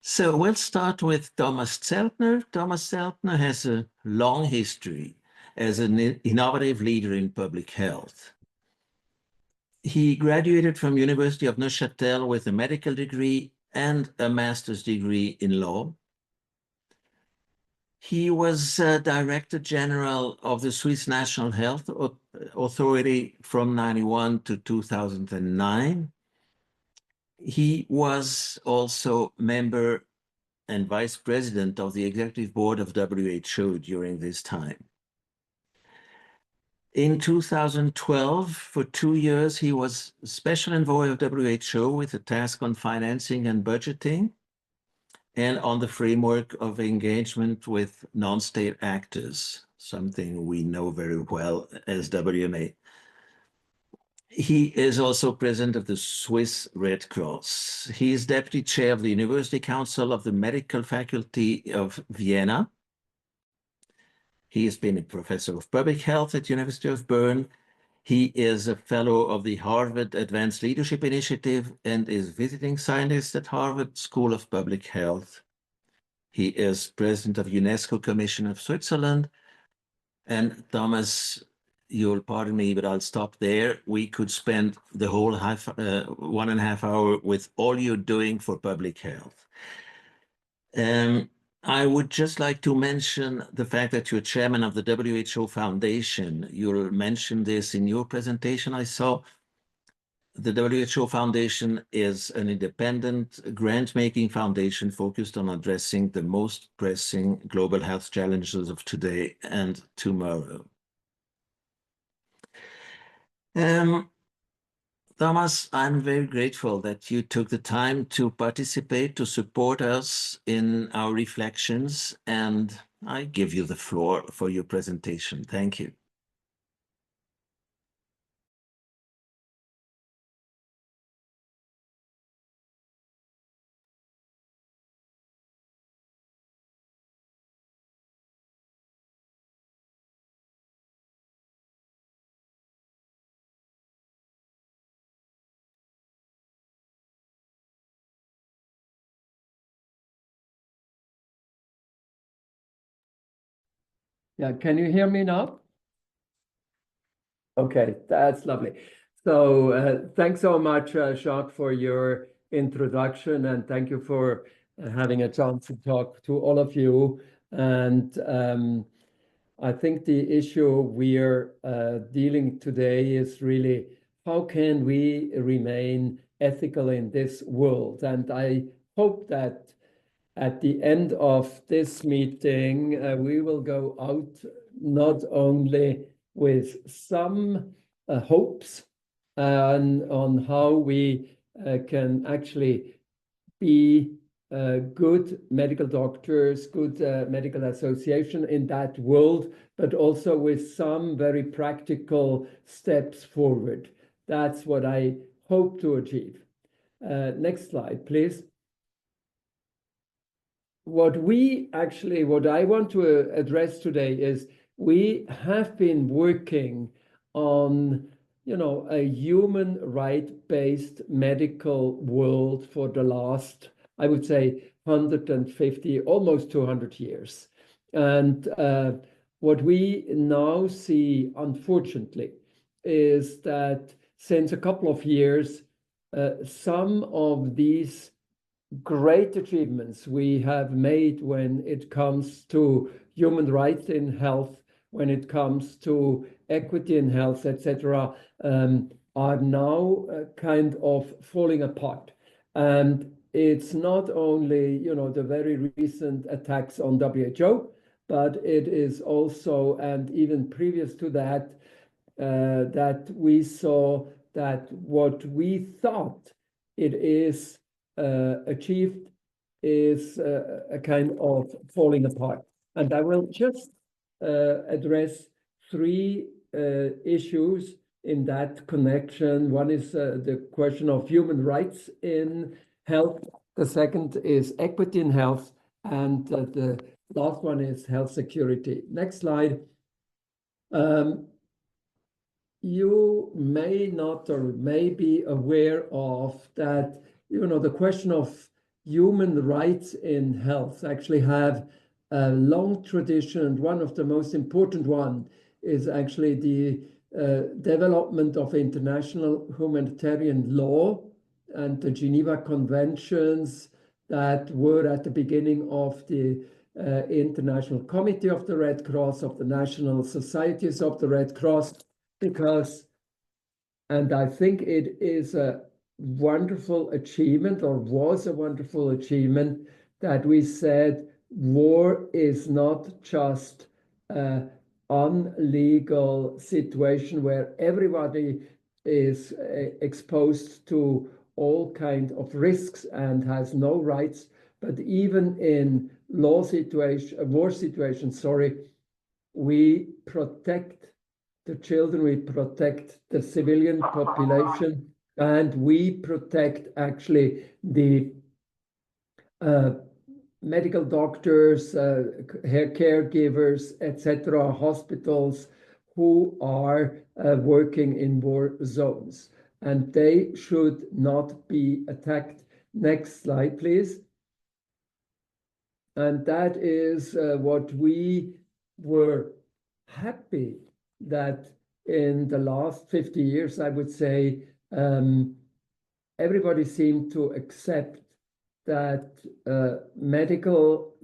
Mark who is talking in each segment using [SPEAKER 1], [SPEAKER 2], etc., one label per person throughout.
[SPEAKER 1] So we'll start with Thomas Zeltner. Thomas Zeltner has a long history as an innovative leader in public health. He graduated from University of Neuchâtel with a medical degree and a master's degree in law. He was Director General of the Swiss National Health Authority from 1991 to 2009. He was also member and vice president of the executive board of WHO during this time. In 2012, for 2 years, he was special envoy of WHO with a task on financing and budgeting and on the framework of engagement with non-state actors, something we know very well as WMA. He is also president of the Swiss Red Cross. He is deputy chair of the University Council of the Medical Faculty of Vienna. He has been a professor of public health at University of Bern. He is a fellow of the Harvard Advanced Leadership Initiative and is visiting scientist at Harvard School of Public Health. He is president of UNESCO Commission of Switzerland. And Thomas, you'll pardon me, but I'll stop there. We could spend the whole 1.5 hours with all you're doing for public health. I would just like to mention the fact that you're chairman of the WHO Foundation. You'll mention this in your presentation, I saw. The WHO Foundation is an independent grant-making foundation focused on addressing the most pressing global health challenges of today and tomorrow. Thomas, I'm very grateful that you took the time to participate, to support us in our reflections, and I give you the floor for your presentation. Thank you.
[SPEAKER 2] Yeah, can you hear me now? Okay, that's lovely. So thanks so much, Jacques, for your introduction, and thank you for having a chance to talk to all of you. And I think the issue we're dealing today is really how can we remain ethical in this world? And I hope that at the end of this meeting, we will go out not only with some hopes on how we can actually be good medical doctors, good medical association in that world, but also with some very practical steps forward. That's what I hope to achieve. Next slide, please. What I want to address today is we have been working on, a human right-based medical world for the last, I would say, 150, almost 200 years. And what we now see, unfortunately, is that since a couple of years, some of these great achievements we have made when it comes to human rights in health, when it comes to equity in health, etc., are now kind of falling apart. And it's not only, the very recent attacks on WHO, but it is also, and even previous to that, that we saw that what we thought it is achieved is a kind of falling apart. And I will just address three issues in that connection. One is the question of human rights in health. The second is equity in health. And the last one is health security. Next slide. You may not or may be aware of that, the question of human rights in health actually have a long tradition, and one of the most important one is actually the development of international humanitarian law and the Geneva Conventions that were at the beginning of the International Committee of the Red Cross, of the National Societies of the Red Cross, because, and I think it is a wonderful achievement, or was a wonderful achievement, that we said war is not just an unlegal situation where everybody is exposed to all kinds of risks and has no rights, but even in war situations, we protect the children, we protect the civilian population, and we protect actually the medical doctors, caregivers, etc., hospitals who are working in war zones. And they should not be attacked. Next slide, please. And that is what we were happy that in the last 50 years, I would say, everybody seemed to accept that medical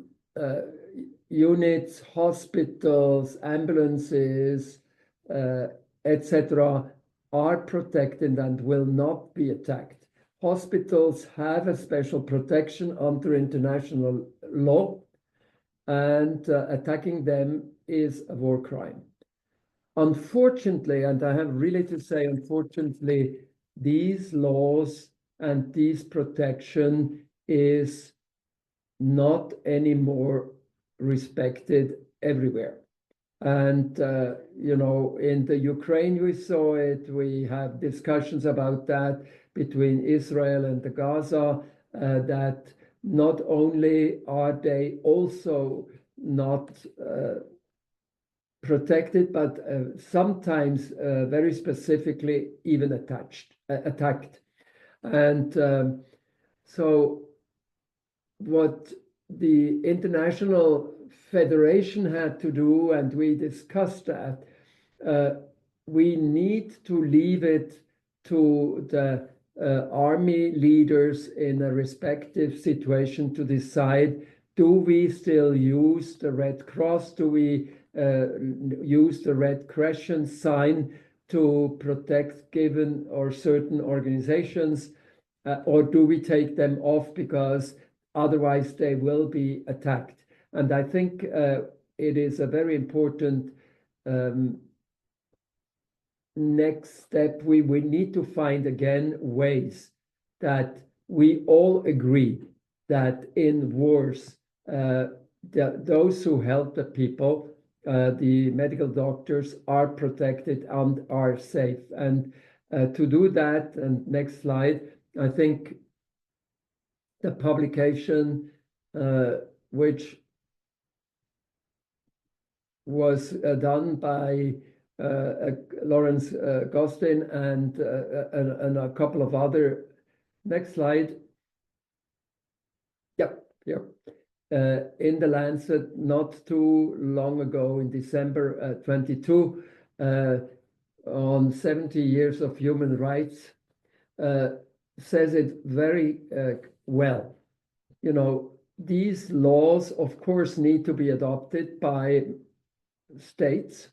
[SPEAKER 2] units, hospitals, ambulances, etc., are protected and will not be attacked. Hospitals have a special protection under international law, and attacking them is a war crime. Unfortunately, and I have really to say, unfortunately, these laws and these protection is not anymore respected everywhere. And, you know, in the Ukraine, we saw it. We have discussions about that between Israel and the Gaza, that not only are they also not protected, but sometimes very specifically even attacked. And so what the International Federation had to do, and we discussed that, we need to leave it to the army leaders in a respective situation to decide, do we still use the Red Cross? Do we use the Red Crescent sign to protect given or certain organizations, or do we take them off because otherwise they will be attacked? And I think it is a very important next step. We need to find again ways that we all agree that in wars, those who help the people, the medical doctors, are protected and are safe. And to do that, and next slide, I think the publication which was done by Lawrence Gostin and a couple of other, next slide. Yep, here. In the Lancet not too long ago, in December 22, on 70 years of human rights, says it very well. You know, these laws, of course, need to be adopted by states.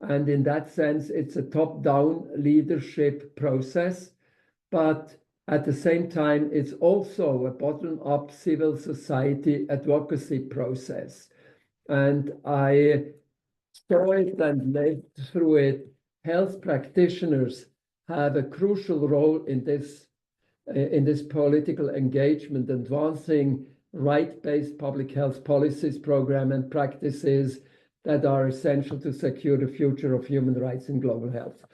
[SPEAKER 2] And in that sense, it's a top-down leadership process. But at the same time, it's also a bottom-up civil society advocacy process. And I saw it and lived through it. Health practitioners have a crucial role in this political engagement, advancing right-based public health policies, program, and practices that are essential to secure the future of human rights in global health.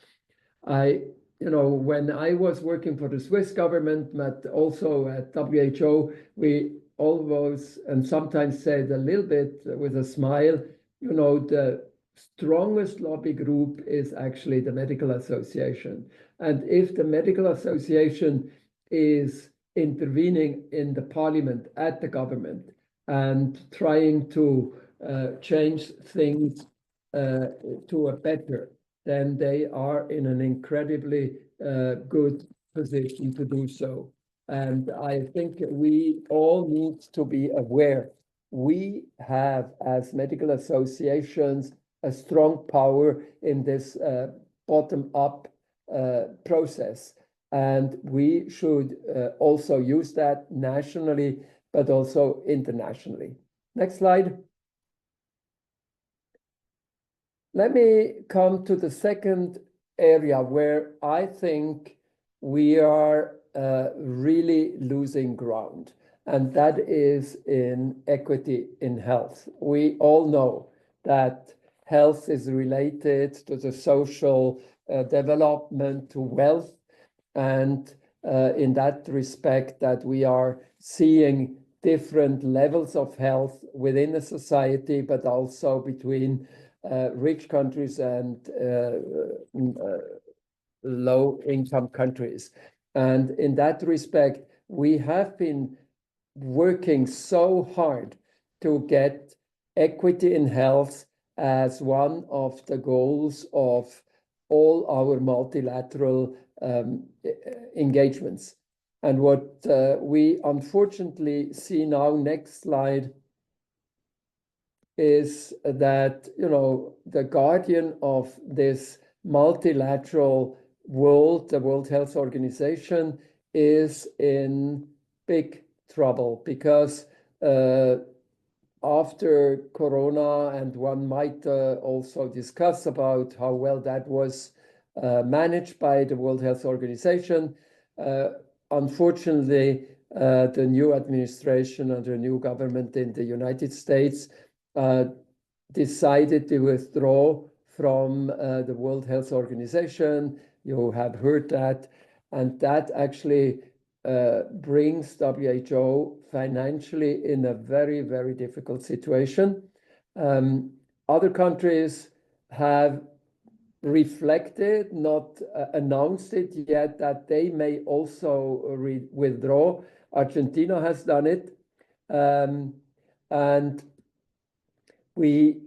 [SPEAKER 2] You know, when I was working for the Swiss government, but also at WHO, we always and sometimes said a little bit with a smile, you know, the strongest lobby group is actually the medical association. And if the medical association is intervening in the parliament, at the government, and trying to change things to a better, then they are in an incredibly good position to do so. And I think we all need to be aware. We have, as medical associations, a strong power in this bottom-up process. And we should also use that nationally, but also internationally. Next slide. Let me come to the second area where I think we are really losing ground, and that is in equity in health. We all know that health is related to the social development, to wealth, and in that respect that we are seeing different levels of health within a society, but also between rich countries and low-income countries. And in that respect, we have been working so hard to get equity in health as one of the goals of all our multilateral engagements. And what we unfortunately see now, next slide, is that, you know, the guardian of this multilateral world, the World Health Organization, is in big trouble because after Corona, and one might also discuss about how well that was managed by the World Health Organization, unfortunately, the new administration and the new government in the United States decided to withdraw from the World Health Organization. You have heard that, and that actually brings WHO financially in a very, very difficult situation. Other countries have reflected, not announced it yet, that they may also withdraw. Argentina has done it. And we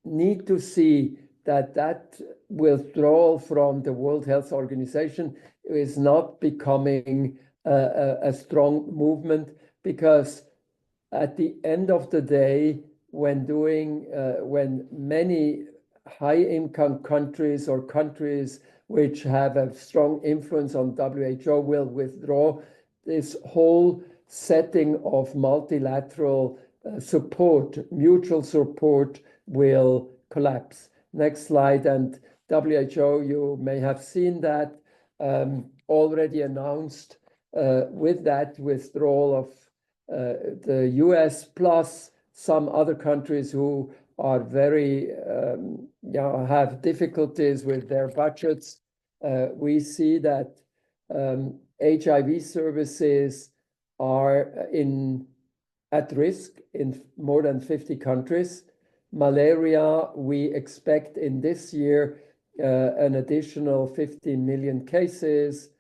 [SPEAKER 2] need to see that that withdrawal from the World Health Organization is not becoming a strong movement, because at the end of the day, when many high-income countries or countries which have a strong influence on WHO will withdraw, this whole setting of multilateral support, mutual support, will collapse. Next slide. And WHO, you may have seen that, already announced with that withdrawal of the US plus some other countries who are very, have difficulties with their budgets. We see that HIV services are at risk in more than 50 countries. Malaria, we expect in this year an additional 15 million cases.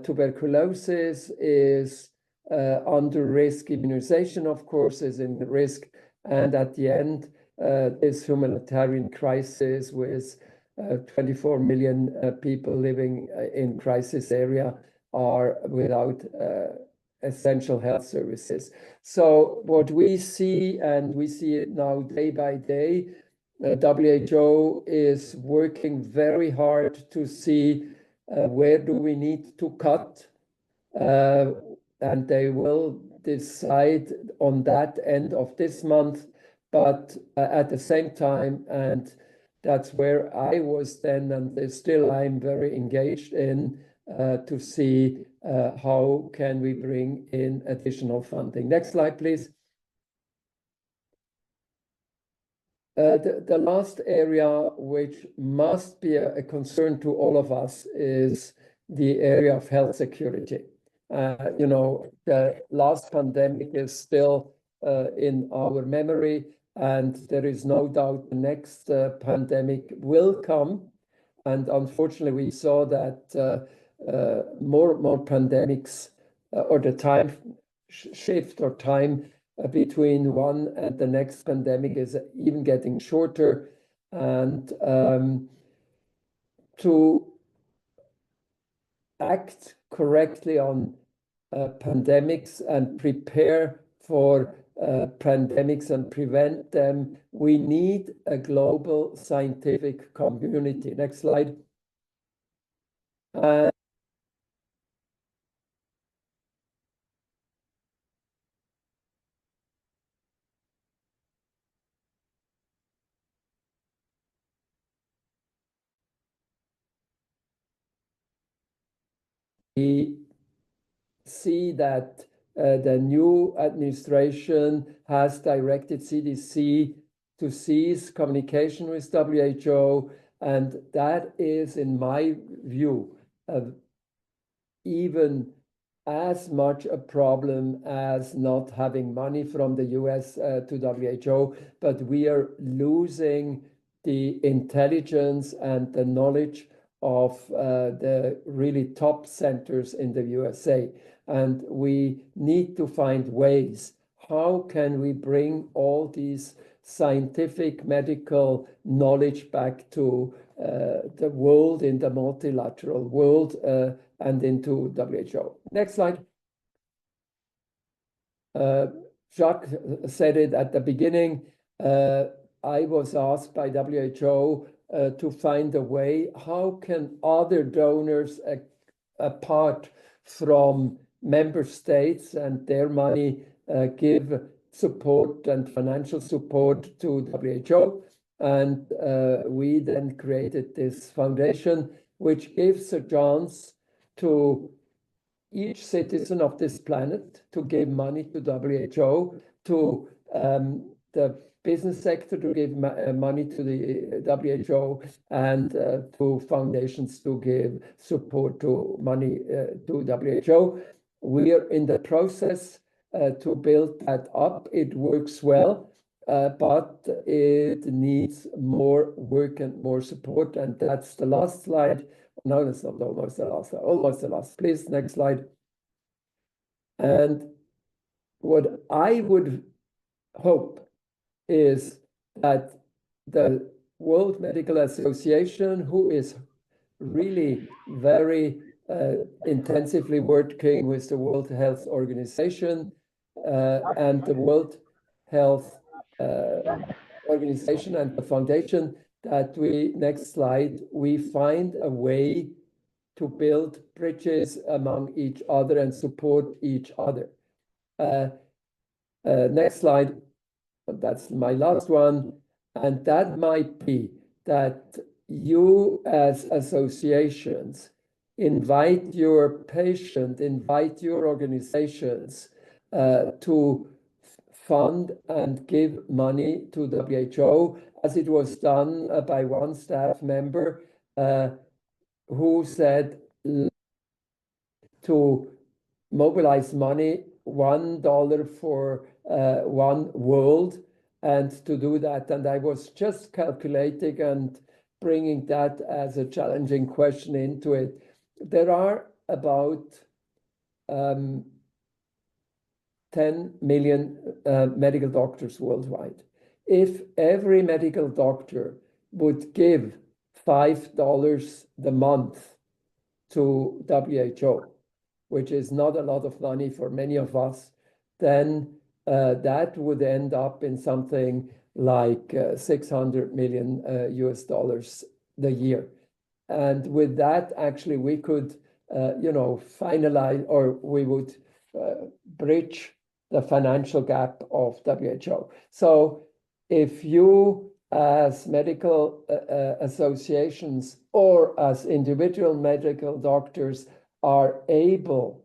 [SPEAKER 2] Tuberculosis is under risk. Immunization, of course, is in risk. And at the end, this humanitarian crisis with 24 million people living in crisis area are without essential health services. So what we see, and we see it now day by day, WHO is working very hard to see where do we need to cut, and they will decide on that end of this month. But at the same time, and that's where I was then, and still I'm very engaged in, to see how can we bring in additional funding. Next slide, please. The last area which must be a concern to all of us is the area of health security. You know, the last pandemic is still in our memory, and there is no doubt the next pandemic will come. And unfortunately, we saw that more pandemics or the time shift or time between one and the next pandemic is even getting shorter. And to act correctly on pandemics and prepare for pandemics and prevent them, we need a global scientific community. Next slide. We see that the new administration has directed CDC to cease communication with WHO, and that is, in my view, even as much a problem as not having money from the US to WHO, but we are losing the intelligence and the knowledge of the really top centers in the USA. And we need to find ways. How can we bring all these scientific medical knowledge back to the world, in the multilateral world, and into WHO? Next slide. Jacques said it at the beginning. I was asked by WHO to find a way, how can other donors, apart from member states and their money, give support and financial support to WHO? And we then created this foundation, which gives a chance to each citizen of this planet to give money to WHO, to the business sector to give money to the WHO, and to foundations to give support to money to WHO. We are in the process to build that up. It works well, but it needs more work and more support. And that's the last slide. No, that's not almost the last. Almost the last. Please, next slide. And what I would hope is that the World Medical Association, who is really very intensively working with the World Health Organization and the World Health Organization and the foundation, that we, next slide, we find a way to build bridges among each other and support each other. Next slide. That's my last one. And that might be that you as associations invite your patient, invite your organizations to fund and give money to WHO, as it was done by one staff member who said to mobilize money, $1 for one world, and to do that. And I was just calculating and bringing that as a challenging question into it. There are about 10 million medical doctors worldwide. If every medical doctor would give $5 a month to WHO, which is not a lot of money for many of us, then that would end up in something like $600 million US dollars a year. And with that, actually, we could, finalize, or we would bridge the financial gap of WHO. So if you, as medical associations or as individual medical doctors, are able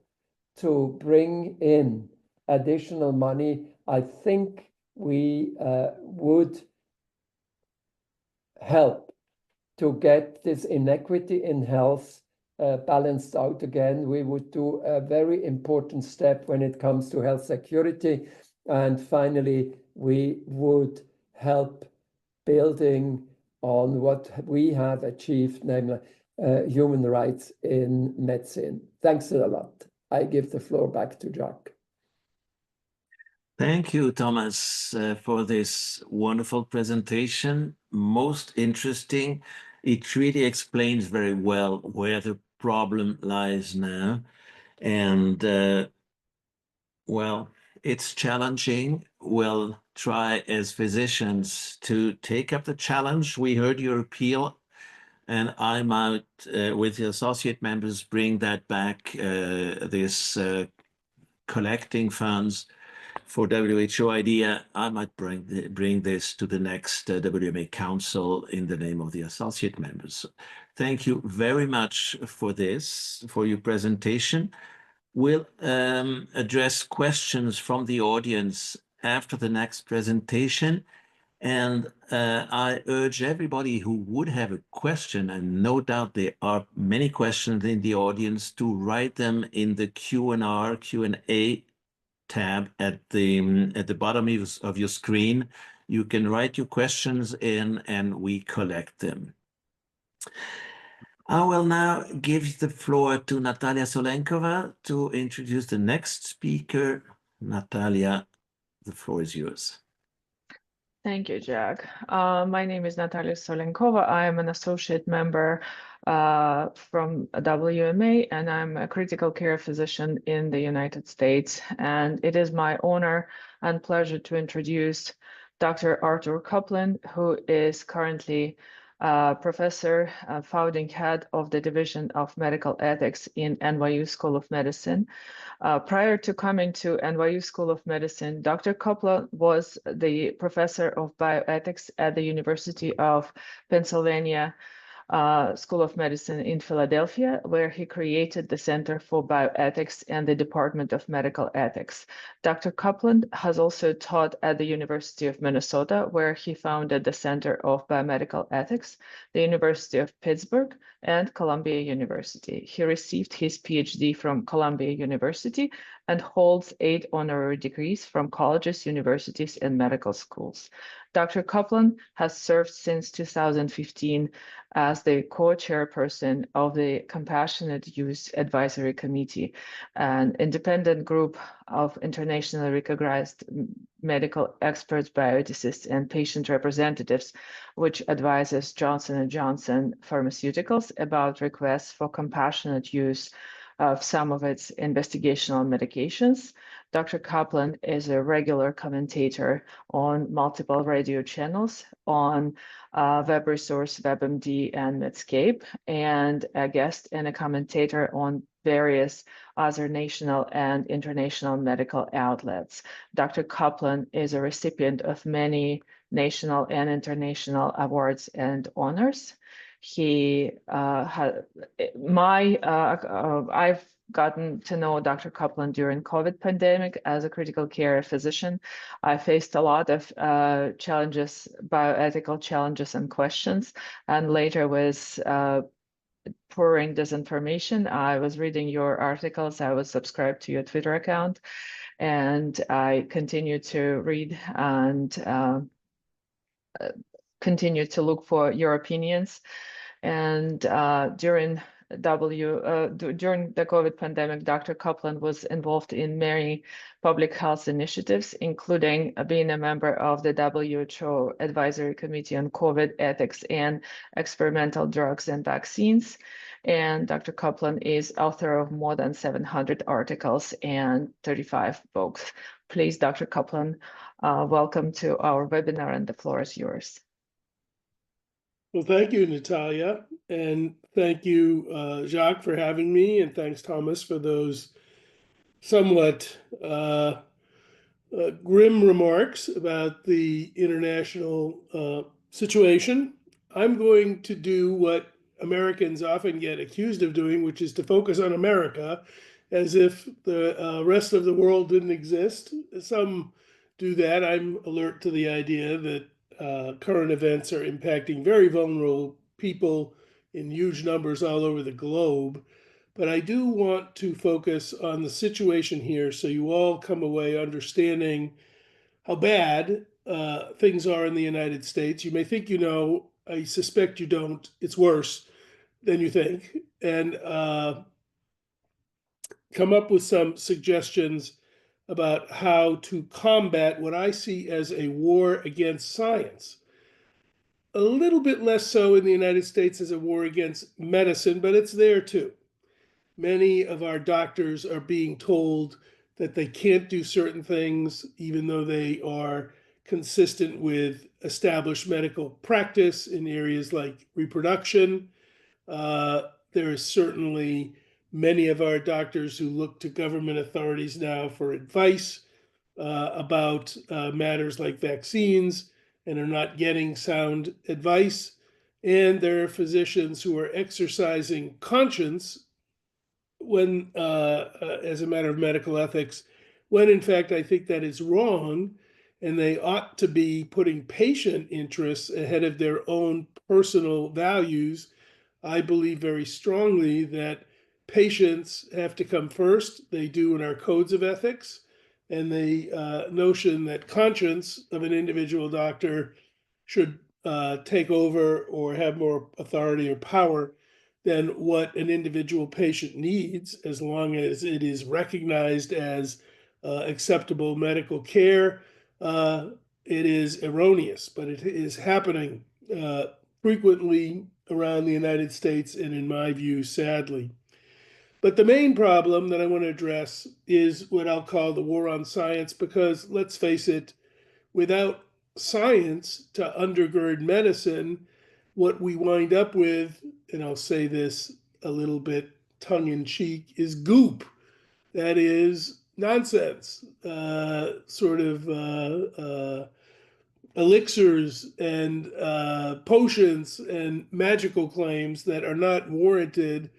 [SPEAKER 2] to bring in additional money, I think we would help to get this inequity in health balanced out again. We would do a very important step when it comes to health security. And finally, we would help building on what we have achieved, namely human rights in medicine. Thanks a lot. I give the floor back to Jacques.
[SPEAKER 1] Thank you, Thomas, for this wonderful presentation. Most interesting. It really explains very well where the problem lies now. And well, it's challenging. We'll try as physicians to take up the challenge. We heard your appeal, and I might, with the associate members, bring that back, this collecting funds for WHO idea. I might bring this to the next WMA Council in the name of the associate members. Thank you very much for this, for your presentation. We'll address questions from the audience after the next presentation. And I urge everybody who would have a question, and no doubt there are many questions in the audience, to write them in the Q&A tab at the bottom of your screen. You can write your questions in and we collect them. I will now give the floor to Natalia Solenkova to introduce the next speaker. Natalia, the floor is yours.
[SPEAKER 3] Thank you, Jack. My name is Natalia Solenkova. I am an associate member from WMA, and I'm a critical care physician in the United States. And it is my honor and pleasure to introduce Dr. Arthur Copeland, who is currently professor, founding head of the Division of Medical Ethics in NYU School of Medicine. Prior to coming to NYU School of Medicine, Dr. Copeland was the professor of bioethics at the University of Pennsylvania School of Medicine in Philadelphia, where he created the Center for Bioethics and the Department of Medical Ethics. Dr. Copeland has also taught at the University of Minnesota, where he founded the Center of Biomedical Ethics, the University of Pittsburgh, and Columbia University. He received his PhD from Columbia University and holds 8 honorary degrees from colleges, universities, and medical schools. Dr. Copeland has served since 2015 as the co-chairperson of the Compassionate Use Advisory Committee, an independent group of internationally recognized medical experts, bioethicists, and patient representatives, which advises Johnson & Johnson Pharmaceuticals about requests for compassionate use of some of its investigational medications. Dr. Copeland is a regular commentator on multiple radio channels on Web Resource, WebMD, and Medscape, and a guest and a commentator on various other national and international medical outlets. Dr. Copeland is a recipient of many national and international awards and honors. I've gotten to know Dr. Copeland during COVID pandemic as a critical care physician. I faced a lot of challenges, bioethical challenges and questions, and later was pouring disinformation. I was reading your articles, I was subscribed to your Twitter account, and I continued to read and continue to look for your opinions. And during the COVID pandemic, Dr. Copeland was involved in many public health initiatives, including being a member of the WHO Advisory Committee on COVID Ethics and Experimental Drugs and Vaccines. And Dr. Copeland is author of more than 700 articles and 35 books. Please, Dr. Copeland, welcome to our webinar, and the floor is yours.
[SPEAKER 4] Well, thank you, Natalia, and thank you, Jacques, for having me, and thanks, Thomas, for those somewhat grim remarks about the international situation. I'm going to do what Americans often get accused of doing, which is to focus on America, as if the rest of the world didn't exist. Some do that. I'm alert to the idea that current events are impacting very vulnerable people in huge numbers all over the globe. But I do want to focus on the situation here so you all come away understanding how bad things are in the United States. You may think you know, I suspect you don't. It's worse than you think. And come up with some suggestions about how to combat what I see as a war against science. A little bit less so in the United States as a war against medicine, but it's there too. Many of our doctors are being told that they can't do certain things, even though they are consistent with established medical practice in areas like reproduction. There is certainly many of our doctors who look to government authorities now for advice about matters like vaccines and are not getting sound advice. And there are physicians who are exercising conscience when, as a matter of medical ethics, when in fact I think that is wrong, and they ought to be putting patient interests ahead of their own personal values. I believe very strongly that patients have to come first. They do in our codes of ethics, and the notion that conscience of an individual doctor should take over or have more authority or power than what an individual patient needs, as long as it is recognized as acceptable medical care, it is erroneous. But it is happening frequently around the United States, and in my view, sadly. But the main problem that I want to address is what I'll call the war on science, because let's face it, without science to undergird medicine, what we wind up with, and I'll say this a little bit tongue-in-cheek, is goop. That is nonsense, sort of elixirs and potions and magical claims that are not warranted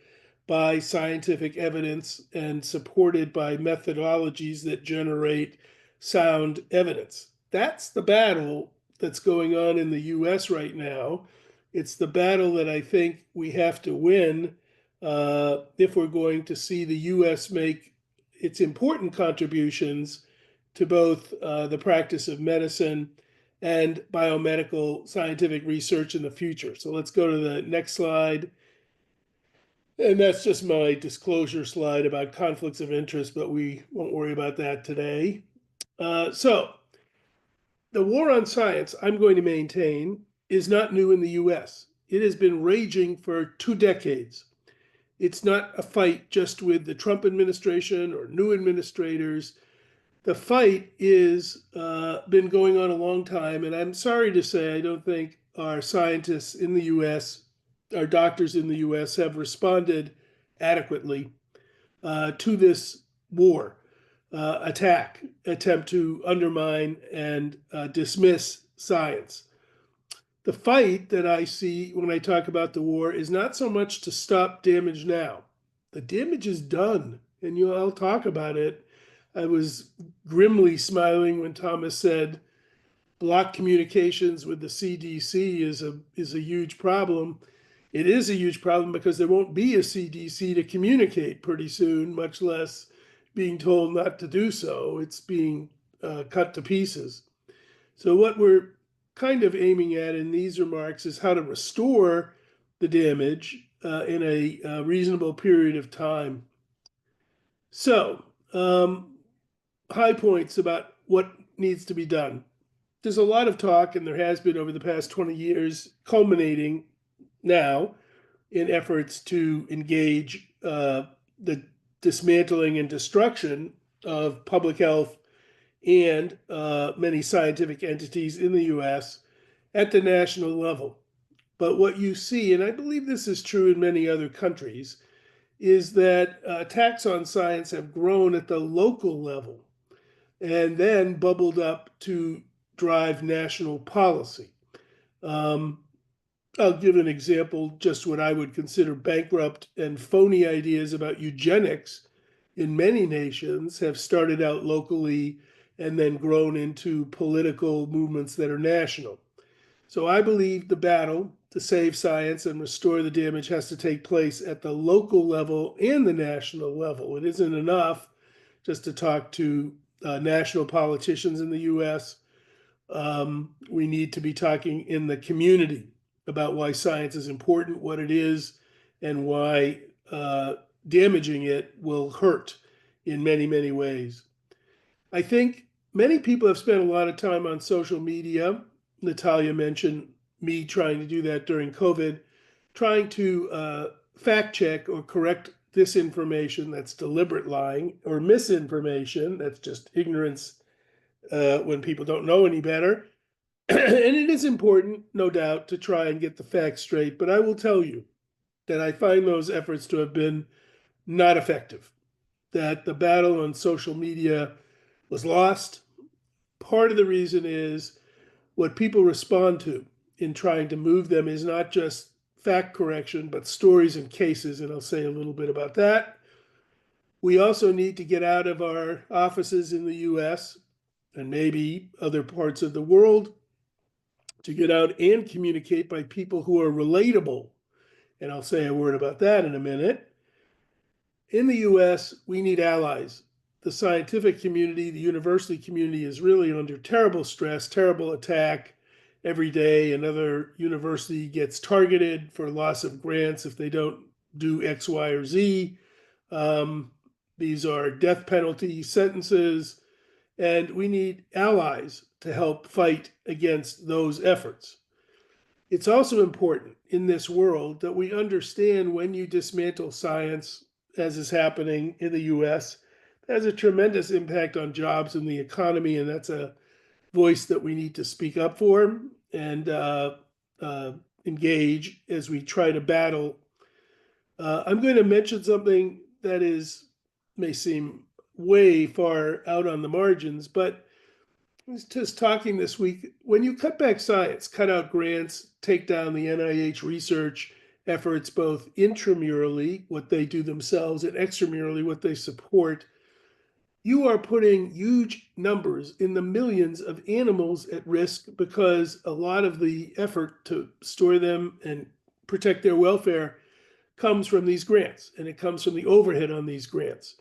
[SPEAKER 4] by scientific evidence and supported by methodologies that generate sound evidence. That's the battle that's going on in the US right now. It's the battle that I think we have to win if we're going to see the US make its important contributions to both the practice of medicine and biomedical scientific research in the future. So let's go to the next slide. And that's just my disclosure slide about conflicts of interest, but we won't worry about that today. So the war on science, I'm going to maintain, is not new in the US. It has been raging for 2 decades. It's not a fight just with the Trump administration or new administrators. The fight is been going on a long time, and I'm sorry to say I don't think our scientists in the US, our doctors in the US, have responded adequately to this war attempt to undermine and dismiss science. The fight that I see when I talk about the war is not so much to stop damage now. The damage is done, and I'll talk about it. I was grimly smiling when Thomas said block communications with the CDC is a huge problem. It is a huge problem because there won't be a CDC to communicate pretty soon, much less being told not to do so. It's being cut to pieces. So what we're kind of aiming at in these remarks is how to restore the damage in a reasonable period of time. So, high points about what needs to be done. There's a lot of talk, and there has been over the past 20 years, culminating now in efforts to engage the dismantling and destruction of public health and many scientific entities in the US at the national level. But what you see, and I believe this is true in many other countries, is that attacks on science have grown at the local level and then bubbled up to drive national policy. I'll give an example, just what I would consider bankrupt and phony ideas about eugenics in many nations have started out locally and then grown into political movements that are national. So I believe the battle to save science and restore the damage has to take place at the local level and the national level. It isn't enough just to talk to national politicians in the US. We need to be talking in the community about why science is important, what it is, and why damaging it will hurt. in many, many ways. I think many people have spent a lot of time on social media. Natalia mentioned me trying to do that during COVID, trying to fact check or correct disinformation, that's deliberate lying, or misinformation, that's just ignorance when people don't know any better. And it is important, no doubt, to try and get the facts straight, but I will tell you that I find those efforts to have been not effective, that the battle on social media was lost. Part of the reason is what people respond to in trying to move them is not just fact correction, but stories and cases, and I'll say a little bit about that. We also need to get out of our offices in the US and maybe other parts of the world to get out and communicate by people who are relatable. And I'll say a word about that in a minute. In the US, we need allies. The scientific community, the university community is really under terrible stress, terrible attack. Every day, another university gets targeted for loss of grants if they don't do X, Y, or Z. These are death penalty sentences, and we need allies to help fight against those efforts. It's also important in this world that we understand when you dismantle science, as is happening in the US, it has a tremendous impact on jobs and the economy, and that's a voice that we need to speak up for and engage as we try to battle. I'm going to mention something that may seem way far out on the margins, but I was just talking this week, when you cut back science, cut out grants, take down the NIH research efforts, both intramurally, what they do themselves, and extramurally, what they support, you are putting huge numbers in the millions of animals at risk because a lot of the effort to store them and protect their welfare comes from these grants, and it comes from the overhead on these grants.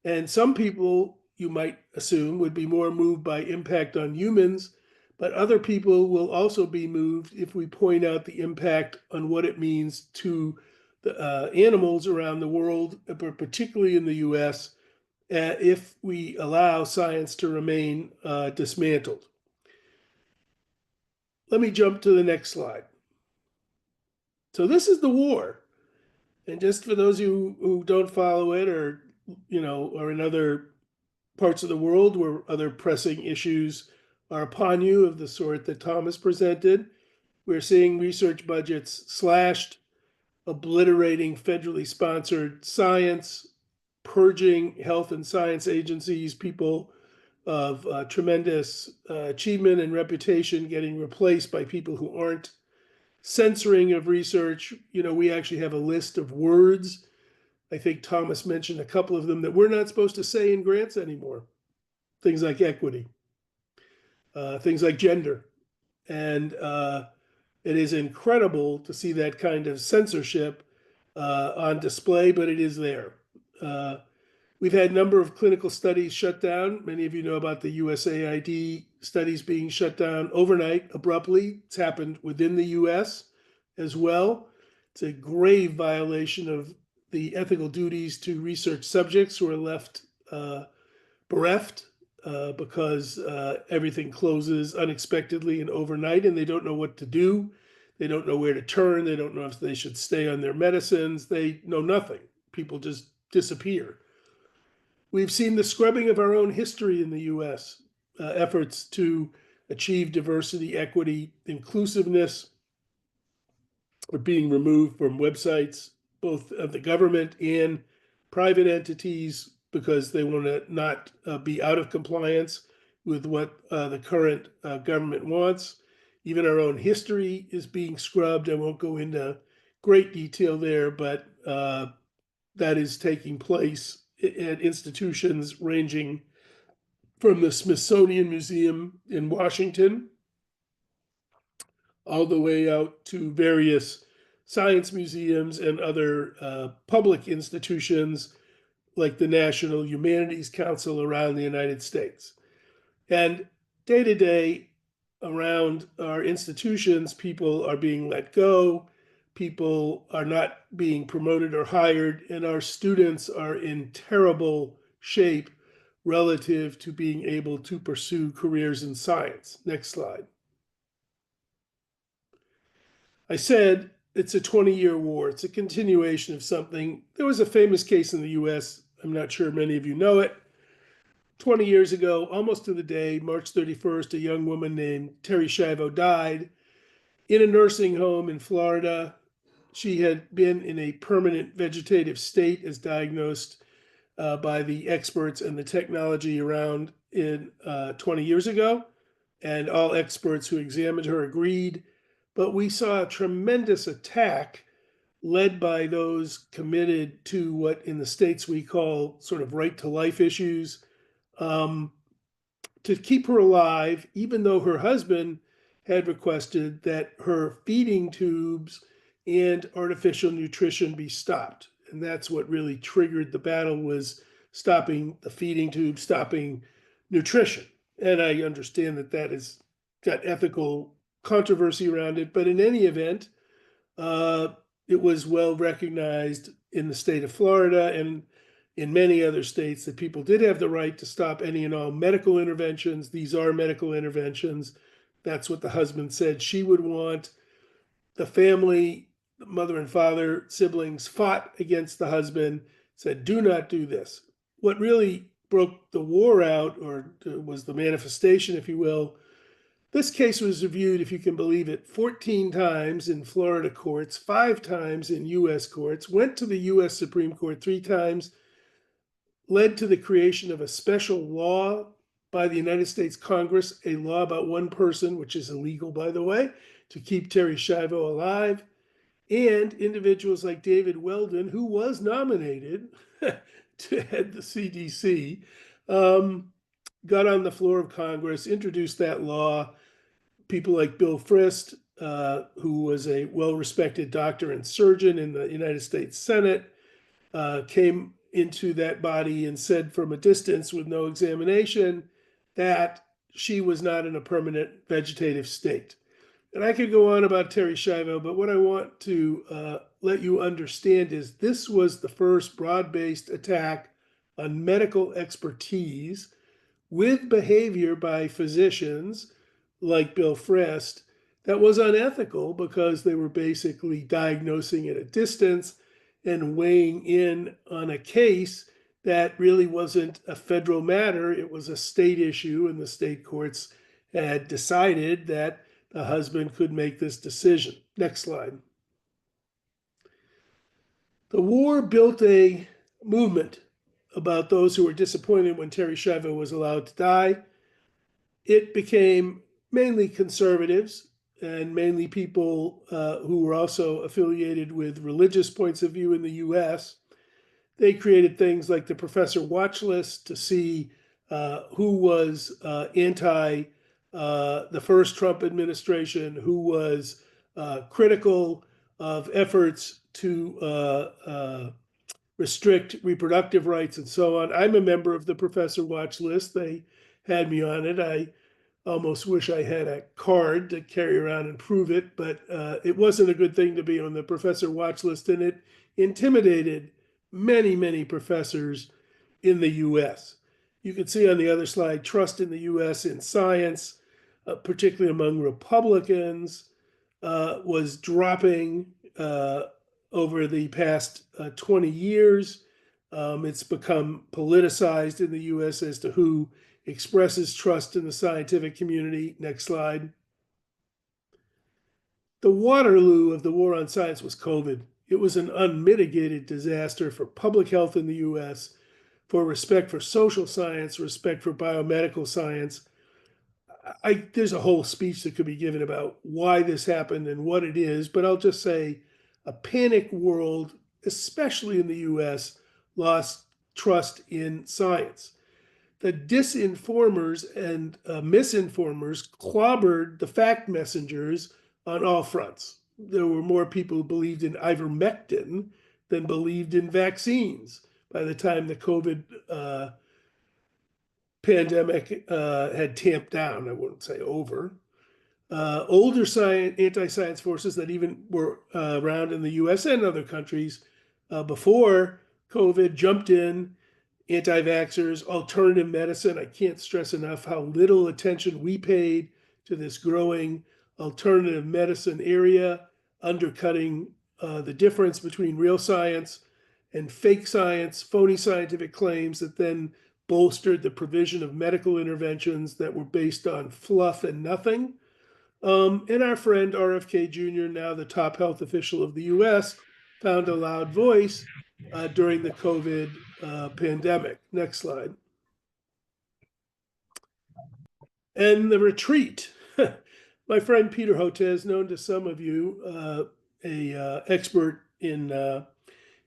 [SPEAKER 4] And some people, you might assume, would be more moved by impact on humans, but other people will also be moved if we point out the impact on what it means to the animals around the world, but particularly in the US, if we allow science to remain dismantled. Let me jump to the next slide. So this is the war. And just for those of you who don't follow it, or are in other parts of the world where other pressing issues are upon you of the sort that Thomas presented, we're seeing research budgets slashed, obliterating federally sponsored science, purging health and science agencies, people of tremendous achievement and reputation getting replaced by people who aren't, censoring of research. We actually have a list of words. I think Thomas mentioned a couple of them that we're not supposed to say in grants anymore. Things like equity, things like gender. And it is incredible to see that kind of censorship on display, but it is there. We've had a number of clinical studies shut down. Many of you know about the USAID studies being shut down overnight, abruptly. It's happened within the US as well. It's a grave violation of the ethical duties to research subjects who are left bereft because everything closes unexpectedly and overnight, and they don't know what to do. They don't know where to turn. They don't know if they should stay on their medicines. They know nothing. People just disappear. We've seen the scrubbing of our own history in the US, efforts to achieve diversity, equity, inclusiveness are being removed from websites, both of the government and private entities, because they want to not be out of compliance with what the current government wants. Even our own history is being scrubbed. I won't go into great detail there, but that is taking place at institutions ranging from the Smithsonian Museum in Washington all the way out to various science museums and other public institutions like the National Humanities Council around the United States. And day to day around our institutions, people are being let go, people are not being promoted or hired, and our students are in terrible shape relative to being able to pursue careers in science. Next slide. I said it's a 20-year war. It's a continuation of something. There was a famous case in the US. I'm not sure many of you know it. 20 years ago, almost to the day, March 31st, a young woman named Terri Schiavo died in a nursing home in Florida. She had been in a permanent vegetative state as diagnosed by the experts and the technology around in 20 years ago. And all experts who examined her agreed. But we saw a tremendous attack led by those committed to what in the States we call sort of right to life issues, to keep her alive, even though her husband had requested that her feeding tubes and artificial nutrition be stopped. And that's what really triggered the battle, was stopping the feeding tube, stopping nutrition. And I understand that that has got ethical controversy around it, but in any event, it was well recognized in the state of Florida and in many other states that people did have the right to stop any and all medical interventions. These are medical interventions. That's what the husband said she would want. The family, the mother and father, siblings fought against the husband, said, do not do this. What really broke the war out, or was the manifestation, if you will, this case was reviewed, if you can believe it, 14 times in Florida courts, 5 times in US courts, went to the US Supreme Court 3 times, led to the creation of a special law by the United States Congress, a law about one person, which is illegal, by the way, to keep Terri Schiavo alive, and individuals like David Weldon, who was nominated to head the CDC, got on the floor of Congress, introduced that law. People like Bill Frist, who was a well-respected doctor and surgeon in the United States Senate, came into that body and said from a distance with no examination that she was not in a permanent vegetative state. And I could go on about Terri Schiavo, but what I want to let you understand is this was the first broad-based attack on medical expertise with behavior by physicians like Bill Frist that was unethical, because they were basically diagnosing at a distance and weighing in on a case that really wasn't a federal matter. It was a state issue, and the state courts had decided that the husband could make this decision. Next slide. The war built a movement about those who were disappointed when Terri Schiavo was allowed to die. It became mainly conservatives and mainly people who were also affiliated with religious points of view in the US. They created things like the Professor Watch List to see who was anti the first Trump administration, who was critical of efforts to restrict reproductive rights and so on. I'm a member of the Professor Watch List. They had me on it. I almost wish I had a card to carry around and prove it, but it wasn't a good thing to be on the Professor Watch List, and it intimidated many, many professors in the US. You can see on the other slide, trust in the US in science, particularly among Republicans, was dropping over the past 20 years. It's become politicized in the US as to who expresses trust in the scientific community. Next slide. The Waterloo of the war on science was COVID. It was an unmitigated disaster for public health in the US, for respect for social science, respect for biomedical science. There's a whole speech that could be given about why this happened and what it is, but I'll just say a panic world, especially in the US, lost trust in science. The disinformers and misinformers clobbered the fact messengers on all fronts. There were more people who believed in ivermectin than believed in vaccines by the time the COVID pandemic had tamped down. I wouldn't say over. Older anti-science forces that even were around in the US and other countries before COVID jumped in anti-vaxxers, alternative medicine. I can't stress enough how little attention we paid to this growing alternative medicine area, undercutting the difference between real science and fake science, phony scientific claims that then bolstered the provision of medical interventions that were based on fluff and nothing. And our friend RFK Jr., now the top health official of the US, found a loud voice during the COVID pandemic. Next slide. And the retreat. My friend Peter Hotez, known to some of you, a expert in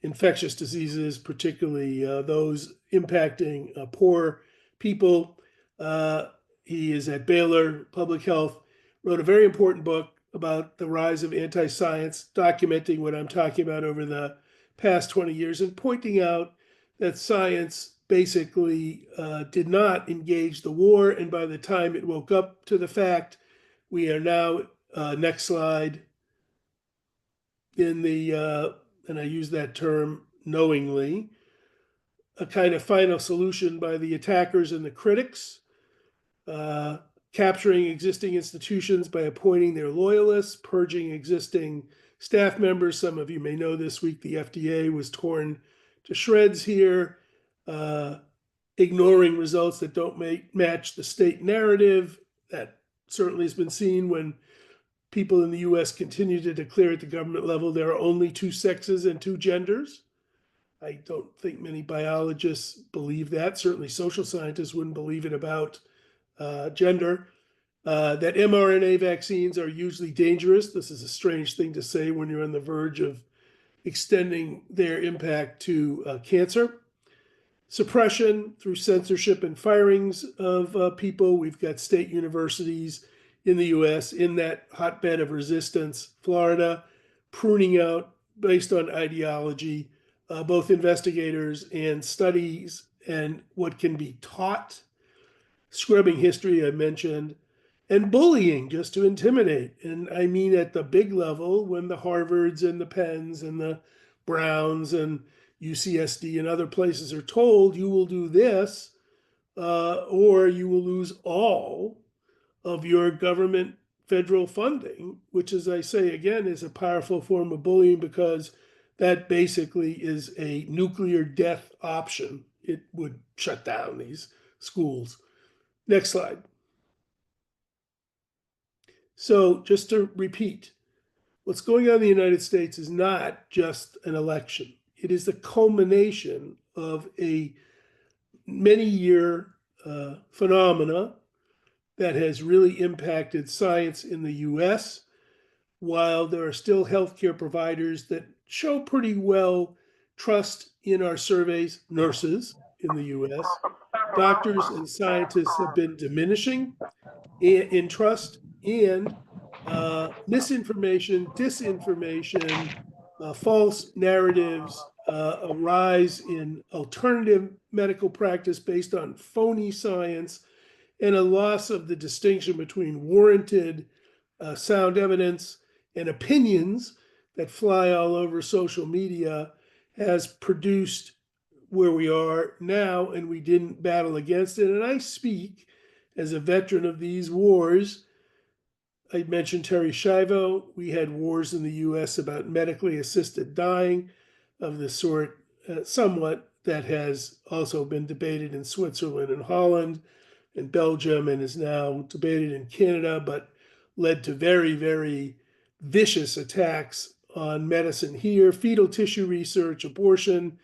[SPEAKER 4] infectious diseases, particularly those impacting poor people. He is at Baylor Public Health, wrote a very important book about the rise of anti-science, documenting what I'm talking about over the past 20 years and pointing out that science basically did not engage the war. And by the time it woke up to the fact, we are now, next slide, in the, and I use that term knowingly, a kind of final solution by the attackers and the critics, capturing existing institutions by appointing their loyalists, purging existing staff members. Some of you may know this week the FDA was torn to shreds here, ignoring results that don't match the state narrative. That certainly has been seen when people in the US continue to declare at the government level there are only two sexes and two genders. I don't think many biologists believe that. Certainly social scientists wouldn't believe it about gender. That mRNA vaccines are usually dangerous. This is a strange thing to say when you're on the verge of extending their impact to cancer. Suppression through censorship and firings of people. We've got state universities in the US in that hotbed of resistance, Florida, pruning out based on ideology, both investigators and studies and what can be taught, scrubbing history I mentioned, and bullying just to intimidate. And I mean at the big level when the Harvards and the Penns and the Browns and UCSD and other places are told you will do this or you will lose all of your government federal funding, which, as I say again, is a powerful form of bullying because that basically is a nuclear death option. It would shut down these schools. Next slide. So just to repeat, what's going on in the United States is not just an election. It is the culmination of a many-year phenomena that has really impacted science in the US, while there are still healthcare providers that show pretty well trust in our surveys, nurses in the US. Doctors and scientists have been diminishing in trust, and misinformation, disinformation, false narratives, a rise in alternative medical practice based on phony science, and a loss of the distinction between warranted sound evidence and opinions that fly all over social media has produced where we are now, and we didn't battle against it. And I speak as a veteran of these wars. I mentioned Terry Schiavo. We had wars in the US about medically assisted dying of the sort somewhat that has also been debated in Switzerland and Holland and Belgium and is now debated in Canada, but led to very, very vicious attacks on medicine here, fetal tissue research, abortion,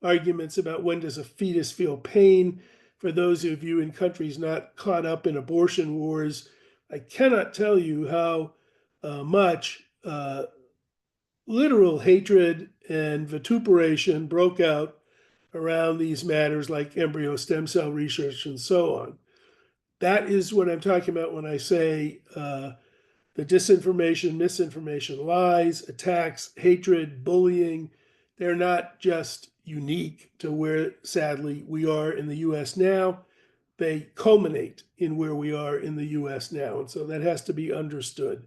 [SPEAKER 4] arguments about when does a fetus feel pain. For those of you in countries not caught up in abortion wars, I cannot tell you how much literal hatred and vituperation broke out around these matters like embryo stem cell research and so on. That is what I'm talking about when I say the disinformation, misinformation, lies, attacks, hatred, bullying. They're not just unique to where, sadly, we are in the US now. They culminate in where we are in the US now. And so that has to be understood.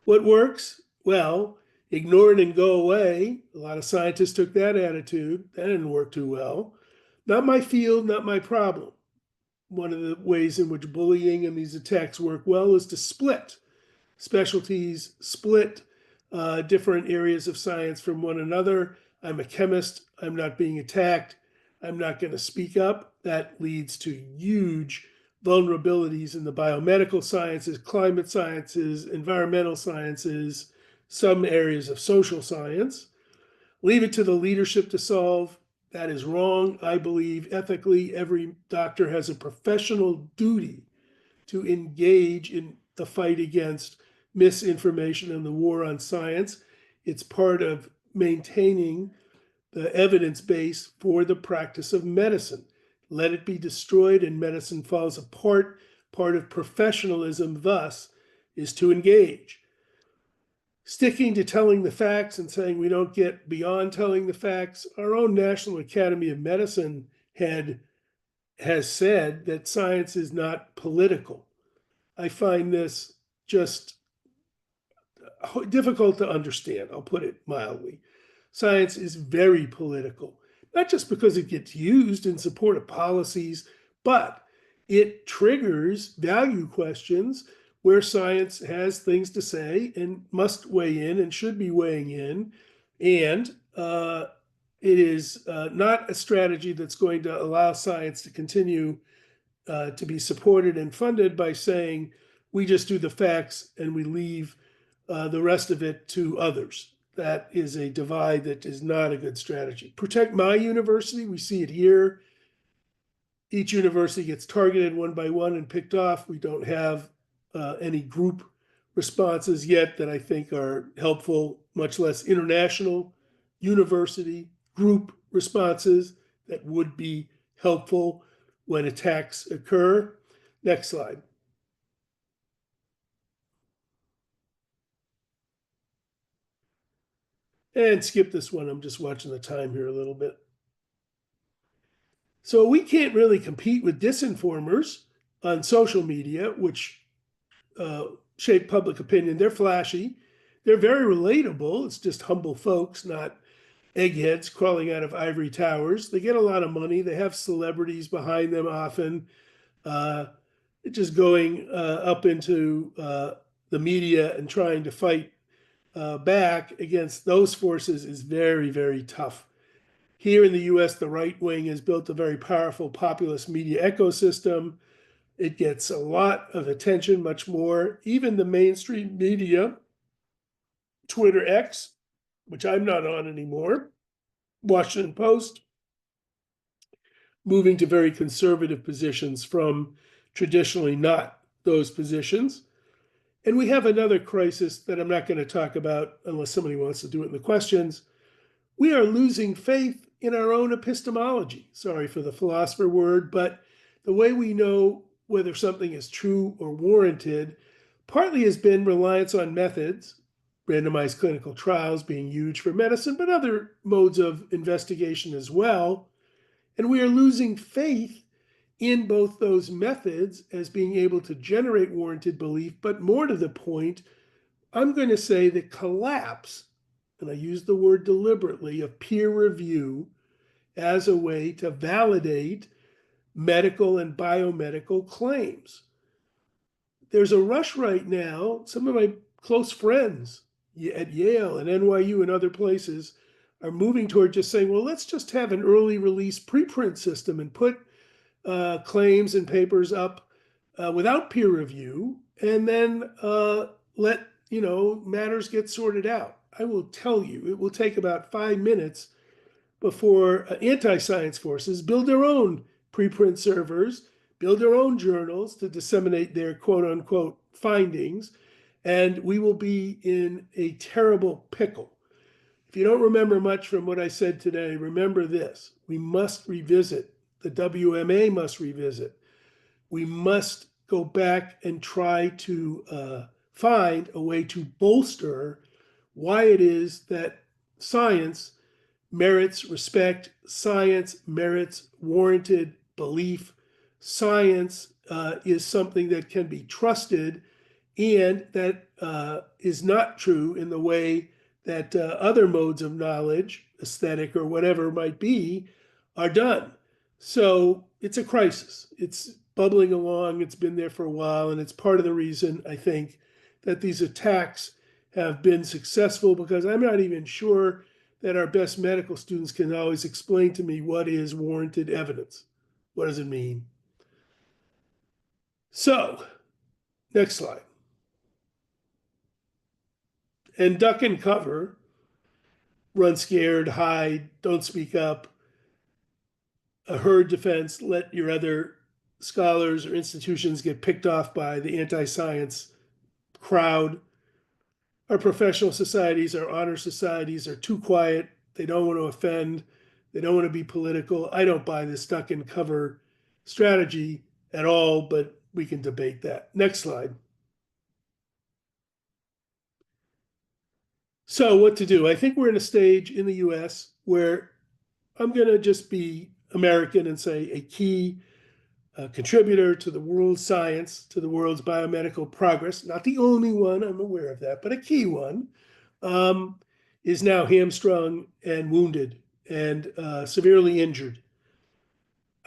[SPEAKER 4] What works? Well, ignore it and go away. A lot of scientists took that attitude. That didn't work too well. Not my field, not my problem. One of the ways in which bullying and these attacks work well is to split specialties, split different areas of science from one another. I'm a chemist. I'm not being attacked. I'm not going to speak up. That leads to huge vulnerabilities in the biomedical sciences, climate sciences, environmental sciences, some areas of social science. Leave it to the leadership to solve. That is wrong. I believe ethically, every doctor has a professional duty to engage in the fight against misinformation and the war on science. It's part of maintaining the evidence base for the practice of medicine. Let it be destroyed and medicine falls apart. Part of professionalism, thus, is to engage. Sticking to telling the facts and saying we don't get beyond telling the facts. Our own National Academy of Medicine has said that science is not political. I find this just difficult to understand. I'll put it mildly. Science is very political, not just because it gets used in support of policies, but it triggers value questions where science has things to say and must weigh in and should be weighing in. And it is not a strategy that's going to allow science to continue to be supported and funded by saying we just do the facts and we leave the rest of it to others. That is a divide that is not a good strategy. Protect my university. We see it here. Each university gets targeted one by one and picked off. We don't have any group responses yet that I think are helpful, much less international university group responses that would be helpful when attacks occur. Next slide. And skip this one. I'm just watching the time here a little bit. So we can't really compete with disinformers on social media, which shape public opinion. They're flashy. They're very relatable. It's just humble folks, not eggheads crawling out of ivory towers. They get a lot of money. They have celebrities behind them often. Just going up into the media and trying to fight back against those forces is very, very tough. Here in the US, the right wing has built a very powerful populist media ecosystem. It gets a lot of attention, much more. Even the mainstream media, Twitter X, which I'm not on anymore, Washington Post, moving to very conservative positions from traditionally not those positions. And we have another crisis that I'm not going to talk about unless somebody wants to do it in the questions. We are losing faith in our own epistemology. Sorry for the philosopher word, but the way we know whether something is true or warranted partly has been reliance on methods, randomized clinical trials being huge for medicine, but other modes of investigation as well. And we are losing faith in both those methods as being able to generate warranted belief, but more to the point, I'm going to say the collapse, and I use the word deliberately, of peer review as a way to validate medical and biomedical claims. There's a rush right now. Some of my close friends at Yale and NYU and other places are moving toward just saying, well, let's just have an early release preprint system and put claims and papers up without peer review, and then let matters get sorted out. I will tell you, it will take about 5 minutes before anti-science forces build their own preprint servers, build their own journals to disseminate their quote-unquote findings, and we will be in a terrible pickle. If you don't remember much from what I said today, remember this. We must revisit. The WMA must revisit. We must go back and try to find a way to bolster why it is that science merits respect, science merits warranted belief, science is something that can be trusted, and that is not true in the way that other modes of knowledge, aesthetic or whatever might be, are done. So it's a crisis. It's bubbling along. It's been there for a while. And it's part of the reason, I think, that these attacks have been successful, because I'm not even sure that our best medical students can always explain to me what is warranted evidence. What does it mean? So, next slide. And duck and cover, run scared, hide, don't speak up, a herd defense, let your other scholars or institutions get picked off by the anti-science crowd. Our professional societies, our honor societies are too quiet. They don't want to offend. They don't want to be political. I don't buy this duck and cover strategy at all, but we can debate that. Next slide. So what to do? I think we're in a stage in the US where I'm going to just be American and say a key contributor to the world's science, to the world's biomedical progress, not the only one, I'm aware of that, but a key one, is now hamstrung and wounded and severely injured.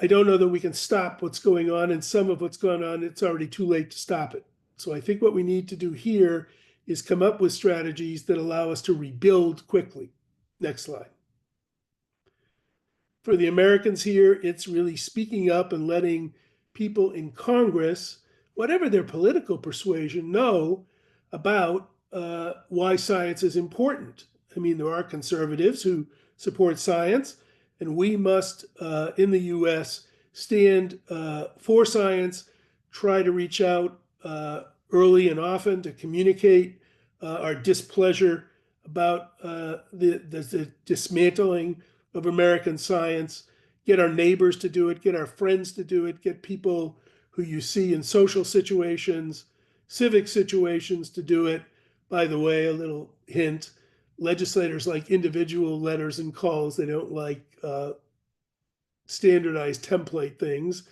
[SPEAKER 4] I don't know that we can stop what's going on, and some of what's going on, it's already too late to stop it. So I think what we need to do here is come up with strategies that allow us to rebuild quickly. Next slide. For the Americans here, it's really speaking up and letting people in Congress, whatever their political persuasion, know about why science is important. I mean, there are conservatives who support science, and we must, in the US, stand for science, try to reach out early and often to communicate our displeasure about the dismantling of American science, get our neighbors to do it, get our friends to do it, get people who you see in social situations, civic situations to do it. By the way, a little hint, legislators like individual letters and calls. They don't like standardized template things.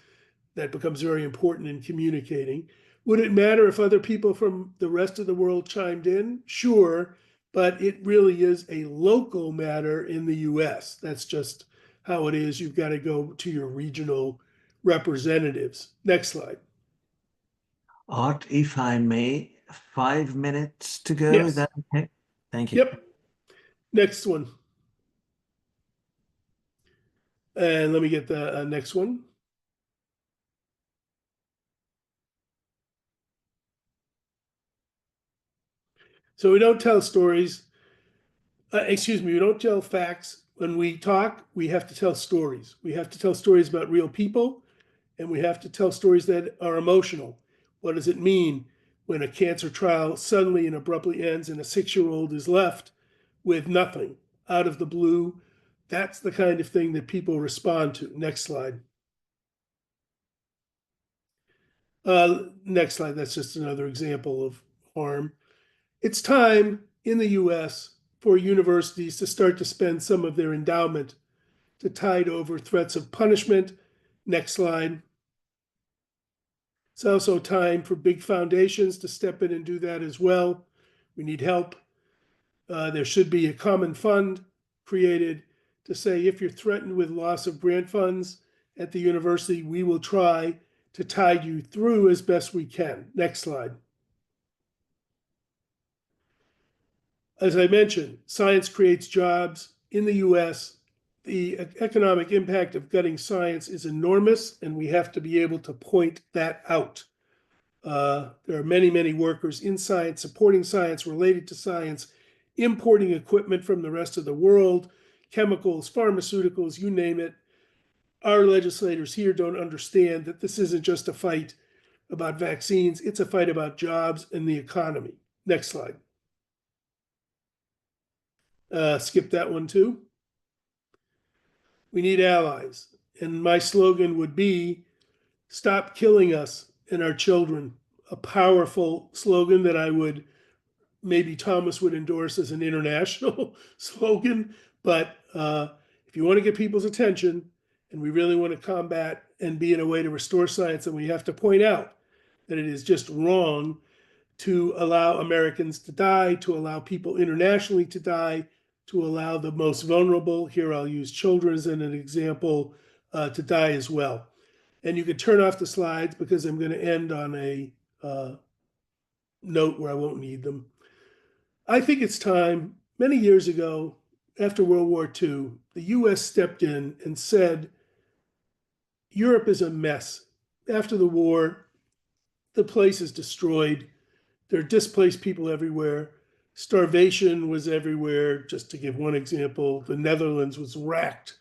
[SPEAKER 4] That becomes very important in communicating. Would it matter if other people from the rest of the world chimed in? Sure, but it really is a local matter in the US. That's just how it is. You've got to go to your regional representatives. Next slide.
[SPEAKER 1] Art, if I may, 5 minutes to go.
[SPEAKER 4] Yes.
[SPEAKER 1] Is that okay? Thank you.
[SPEAKER 4] Yep. Next one. And let me get the next one. So we don't tell stories. We don't tell facts. When we talk, we have to tell stories. We have to tell stories about real people, and we have to tell stories that are emotional. What does it mean when a cancer trial suddenly and abruptly ends and a 6-year-old is left with nothing out of the blue? That's the kind of thing that people respond to. Next slide. Next slide. That's just another example of harm. It's time in the US for universities to start to spend some of their endowment to tide over threats of punishment. Next slide. It's also time for big foundations to step in and do that as well. We need help. There should be a common fund created to say, if you're threatened with loss of grant funds at the university, we will try to tide you through as best we can. Next slide. As I mentioned, science creates jobs in the US. The economic impact of gutting science is enormous, and we have to be able to point that out. There are many, many workers in science, supporting science, related to science, importing equipment from the rest of the world, chemicals, pharmaceuticals, you name it. Our legislators here don't understand that this isn't just a fight about vaccines, it's a fight about jobs and the economy. Next slide. Skip that one too. We need allies. And my slogan would be, stop killing us and our children. A powerful slogan that I would, maybe Thomas would endorse as an international slogan. But if you want to get people's attention, and we really want to combat and be in a way to restore science, then we have to point out that it is just wrong to allow Americans to die, to allow people internationally to die, to allow the most vulnerable, here I'll use children as an example, to die as well. And you can turn off the slides because I'm going to end on a note where I won't need them. I think it's time, many years ago, after World War II, the US stepped in and said, Europe is a mess. After the war, the place is destroyed. There are displaced people everywhere. Starvation was everywhere. Just to give one example, the Netherlands was racked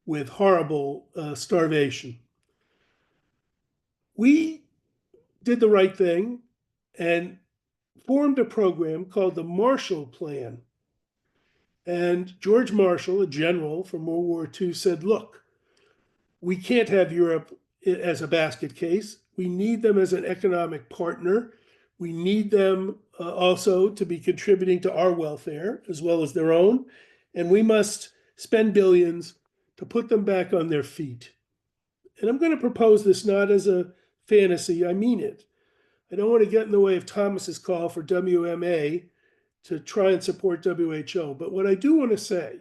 [SPEAKER 4] with horrible starvation. We did the right thing and formed a program called the Marshall Plan. And George Marshall, a general from World War II, said, look, we can't have Europe as a basket case. We need them as an economic partner. We need them also to be contributing to our welfare as well as their own. And we must spend billions to put them back on their feet. And I'm going to propose this not as a fantasy, I mean it. I don't want to get in the way of Thomas's call for WMA to try and support WHO. But what I do want to say,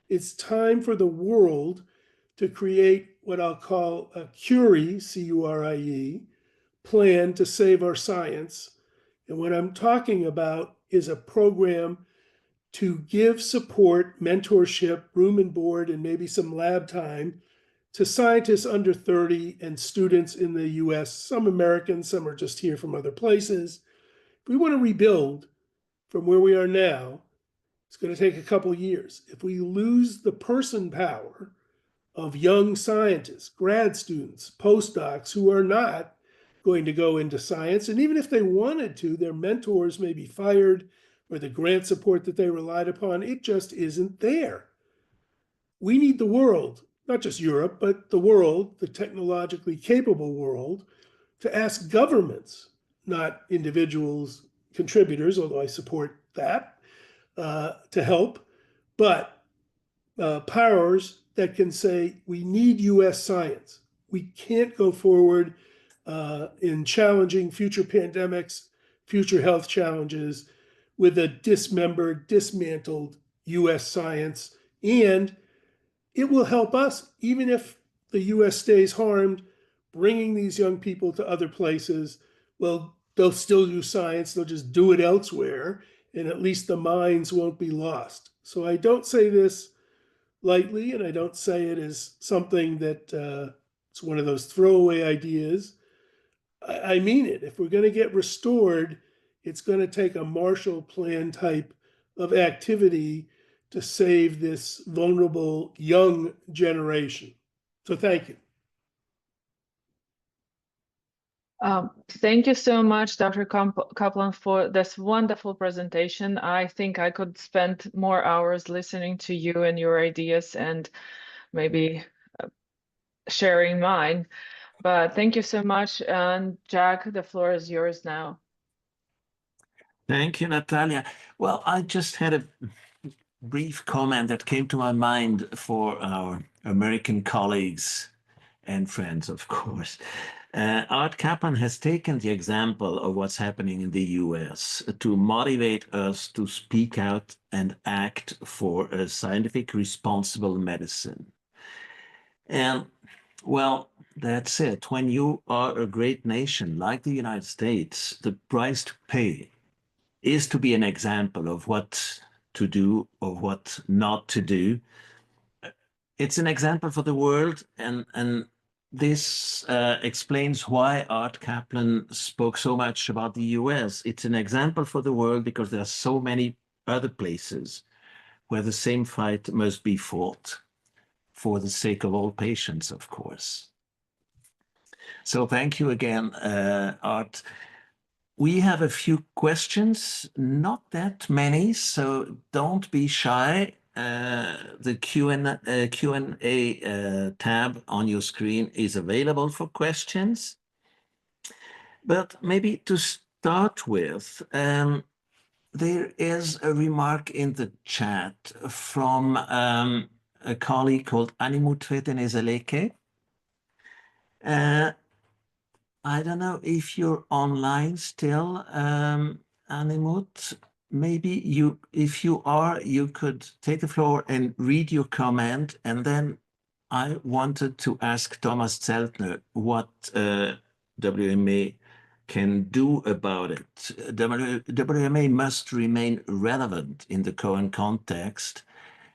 [SPEAKER 4] it's time for the world to create what I'll call a Curie, C-U-R-I-E, plan to save our science. And what I'm talking about is a program to give support, mentorship, room and board, and maybe some lab time to scientists under 30 and students in the US, some Americans, some are just here from other places. If we want to rebuild from where we are now, it's going to take a couple years. If we lose the person power of young scientists, grad students, postdocs who are not going to go into science, and even if they wanted to, their mentors may be fired or the grant support that they relied upon, it just isn't there. We need the world, not just Europe, but the world, the technologically capable world, to ask governments, not individuals, contributors, although I support that, to help, but powers that can say, we need US science. We can't go forward in challenging future pandemics, future health challenges with a dismembered, dismantled US science. And it will help us, even if the US stays harmed, bringing these young people to other places. Well, they'll still do science, they'll just do it elsewhere, and at least the minds won't be lost. So I don't say this lightly, and I don't say it as something that it's one of those throwaway ideas. I mean it. If we're going to get restored, it's going to take a Marshall Plan type of activity to save this vulnerable young generation. So thank you.
[SPEAKER 3] Thank you so much, Dr. Kaplan, for this wonderful presentation. I think I could spend more hours listening to you and your ideas and maybe sharing mine. But thank you so much. And Jack, the floor is yours now.
[SPEAKER 1] Thank you, Natalia. Well, I just had a brief comment that came to my mind for our American colleagues and friends, of course. Art Kaplan has taken the example of what's happening in the US to motivate us to speak out and act for a scientific, responsible medicine. And well, that's it. When you are a great nation like the United States, the price to pay is to be an example of what to do or what not to do. It's an example for the world, and this explains why Art Kaplan spoke so much about the US. It's an example for the world because there are so many other places where the same fight must be fought for the sake of all patients, of course. So thank you again, Art. We have a few questions, not that many, so don't be shy. The Q&A tab on your screen is available for questions. But maybe to start with, there is a remark in the chat from a colleague called Animut Vetenezeleke. I don't know if you're online still, Animut. Maybe if you are, you could take the floor and read your comment, and then I wanted to ask Thomas Zeltner what WMA can do about it. WMA must remain relevant in the current context,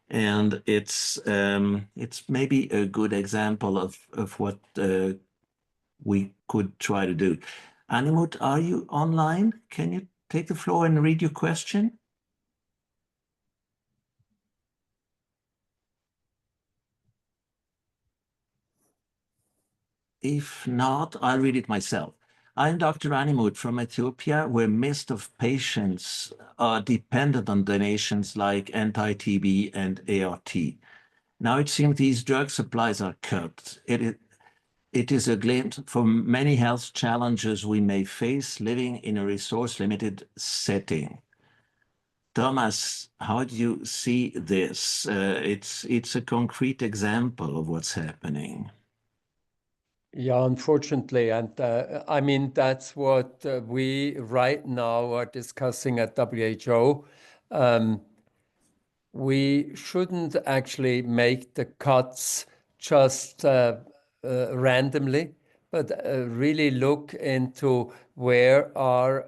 [SPEAKER 1] and it's maybe a good example of what we could try to do. Animut, are you online? Can you take the floor and read your question? If not, I'll read it myself. I'm Dr. Animut from Ethiopia, where most of patients are dependent on donations like anti-TB and ART. Now it seems these drug supplies are cut. It is a glimpse for many health challenges we may face living in a resource-limited setting. Thomas, how do you see this? It's a concrete example of what's happening.
[SPEAKER 2] Yeah, unfortunately. And I mean, that's what we right now are discussing at WHO. We shouldn't actually make the cuts just randomly, but really look into where are,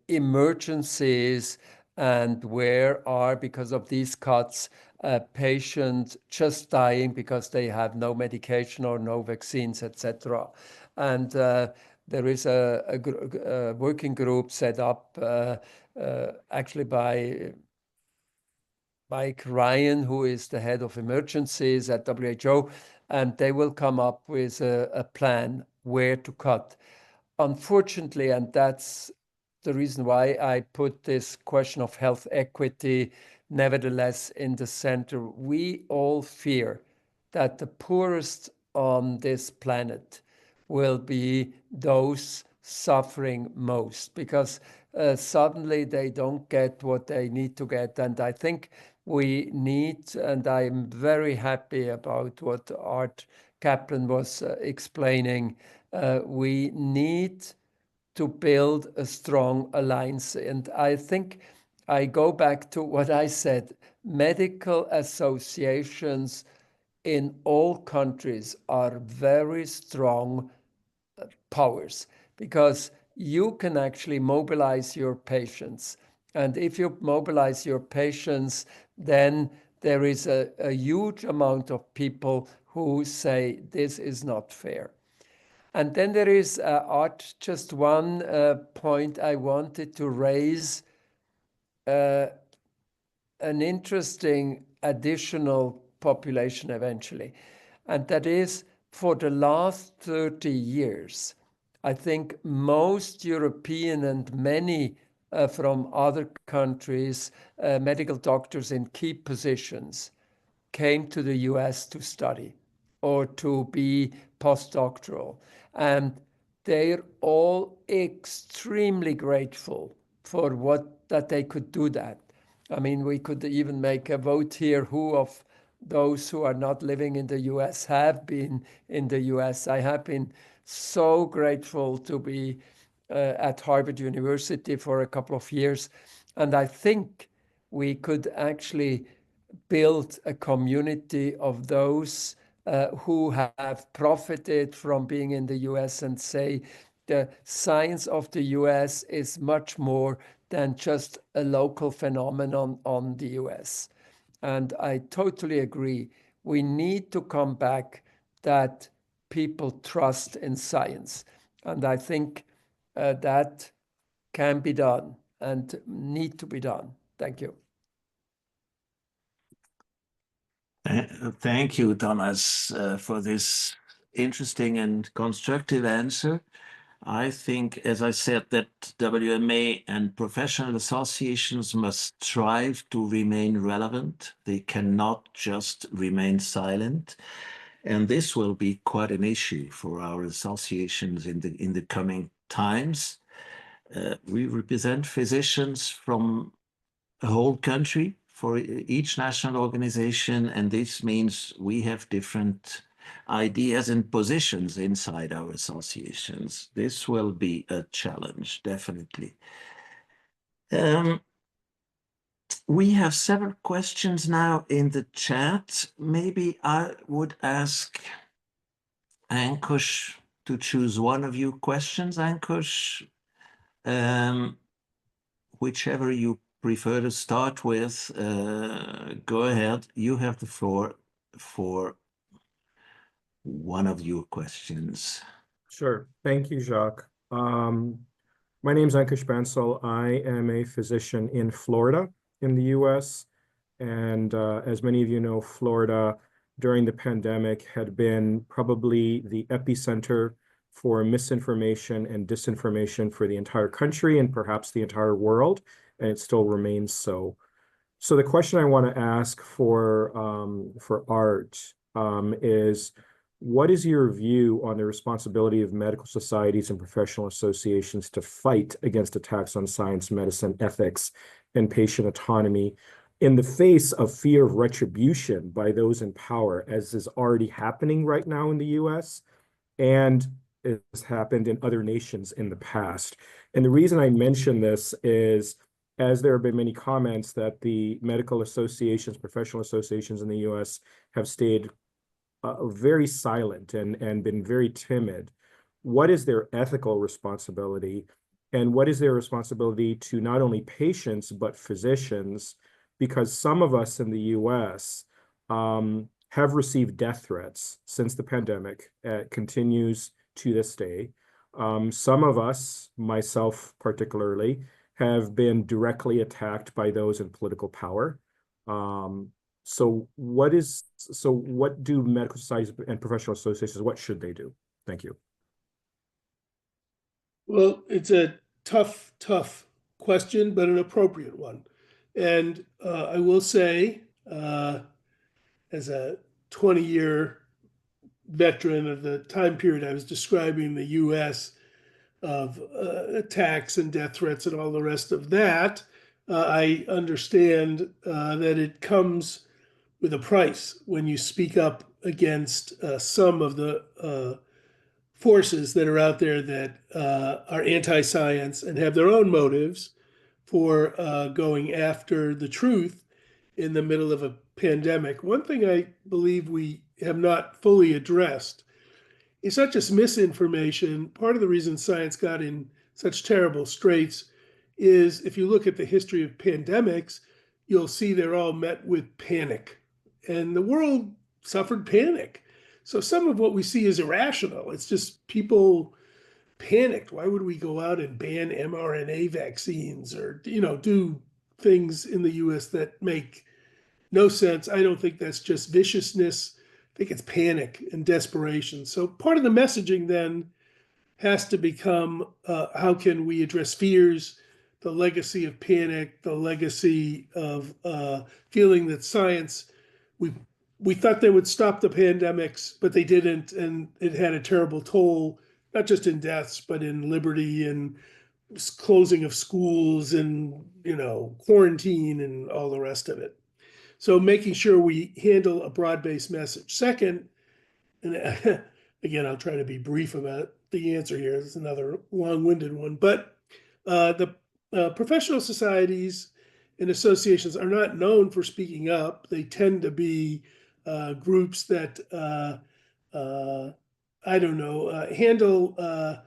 [SPEAKER 2] emergencies and where are, because of these cuts, patients just dying because they have no medication or no vaccines, etc. And there is a working group set up actually by Mike Ryan, who is the head of emergencies at WHO, and they will come up with a plan where to cut. Unfortunately, and that's the reason why I put this question of health equity nevertheless in the center, we all fear that the poorest on this planet will be those suffering most, because suddenly they don't get what they need to get. And I think we need, and I'm very happy about what Art Kaplan was explaining, we need to build a strong alliance. And I think I go back to what I said, medical associations in all countries are very strong powers, because you can actually mobilize your patients. And if you mobilize your patients, then there is a huge amount of people who say this is not fair. And then there is, Art, just one point I wanted to raise, an interesting additional population eventually. And that is, for the last 30 years, I think most European and many from other countries, medical doctors in key positions, came to the US to study or to be postdoctoral. And they're all extremely grateful for that they could do that. I mean, we could even make a vote here who of those who are not living in the US have been in the US. I have been so grateful to be at Harvard University for a couple of years. And I think we could actually build a community of those who have profited from being in the US and say the science of the US is much more than just a local phenomenon on the US. And I totally agree. We need to come back that people trust in science. And I think that can be done and need to be done. Thank you.
[SPEAKER 1] Thank you, Thomas, for this interesting and constructive answer. I think, as I said, that WMA and professional associations must strive to remain relevant. They cannot just remain silent. And this will be quite an issue for our associations in the coming times. We represent physicians from a whole country for each national organization, and this means we have different ideas and positions inside our associations. This will be a challenge, definitely. We have several questions now in the chat. Maybe I would ask Ankush to choose one of your questions, Ankush. Whichever you prefer to start with, go ahead. You have the floor for one of your questions.
[SPEAKER 5] Sure. Thank you, Jacques. My name is Ankush Bansal. I am a physician in Florida in the US. And as many of you know, Florida during the pandemic had been probably the epicenter for misinformation and disinformation for the entire country and perhaps the entire world, and it still remains so. So the question I want to ask for Art is, what is your view on the responsibility of medical societies and professional associations to fight against attacks on science, medicine, ethics, and patient autonomy in the face of fear of retribution by those in power, as is already happening right now in the US and has happened in other nations in the past? And the reason I mention this is, as there have been many comments that the medical associations, professional associations in the US have stayed very silent and been very timid. What is their ethical responsibility? And what is their responsibility to not only patients, but physicians? Because some of us in the US have received death threats since the pandemic. It continues to this day. Some of us, myself particularly, have been directly attacked by those in political power. So what do medical societies and professional associations, what should they do? Thank you.
[SPEAKER 4] Well, it's a tough question, but an appropriate one. And I will say, as a 20-year veteran of the time period I was describing, the US, of attacks and death threats and all the rest of that, I understand that it comes with a price when you speak up against some of the forces that are out there that are anti-science and have their own motives for going after the truth in the middle of a pandemic. One thing I believe we have not fully addressed is not just misinformation. Part of the reason science got in such terrible straits is, if you look at the history of pandemics, you'll see they're all met with panic. And the world suffered panic. So some of what we see is irrational. It's just people panicked. Why would we go out and ban mRNA vaccines or, do things in the US that make no sense? I don't think that's just viciousness. I think it's panic and desperation. So part of the messaging then has to become, how can we address fears, the legacy of panic, the legacy of feeling that science, we thought they would stop the pandemics, but they didn't, and it had a terrible toll, not just in deaths, but in liberty and closing of schools and, quarantine and all the rest of it. So making sure we handle a broad-based message. Second, and again, I'll try to be brief about the answer here. It's another long-winded one, but the professional societies and associations are not known for speaking up. They tend to be groups that, handle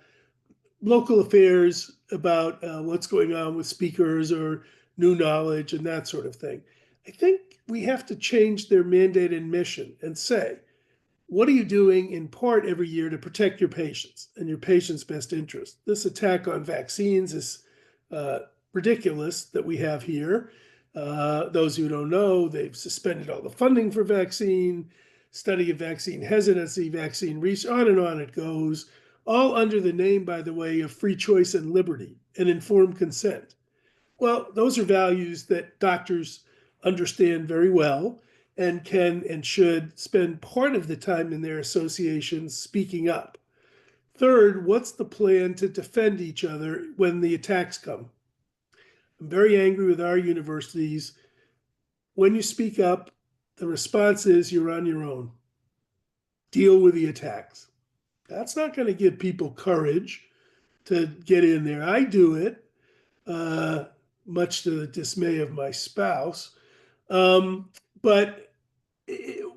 [SPEAKER 4] local affairs about what's going on with speakers or new knowledge and that sort of thing. I think we have to change their mandate and mission and say, what are you doing in part every year to protect your patients and your patients' best interest? This attack on vaccines is ridiculous that we have here. Those who don't know, they've suspended all the funding for vaccine, study of vaccine hesitancy, vaccine research, on it goes, all under the name, by the way, of free choice and liberty and informed consent. Well, those are values that doctors understand very well and can and should spend part of the time in their associations speaking up. Third, what's the plan to defend each other when the attacks come? I'm very angry with our universities. When you speak up, the response is you're on your own. Deal with the attacks. That's not going to give people courage to get in there. I do it. much to the dismay of my spouse. But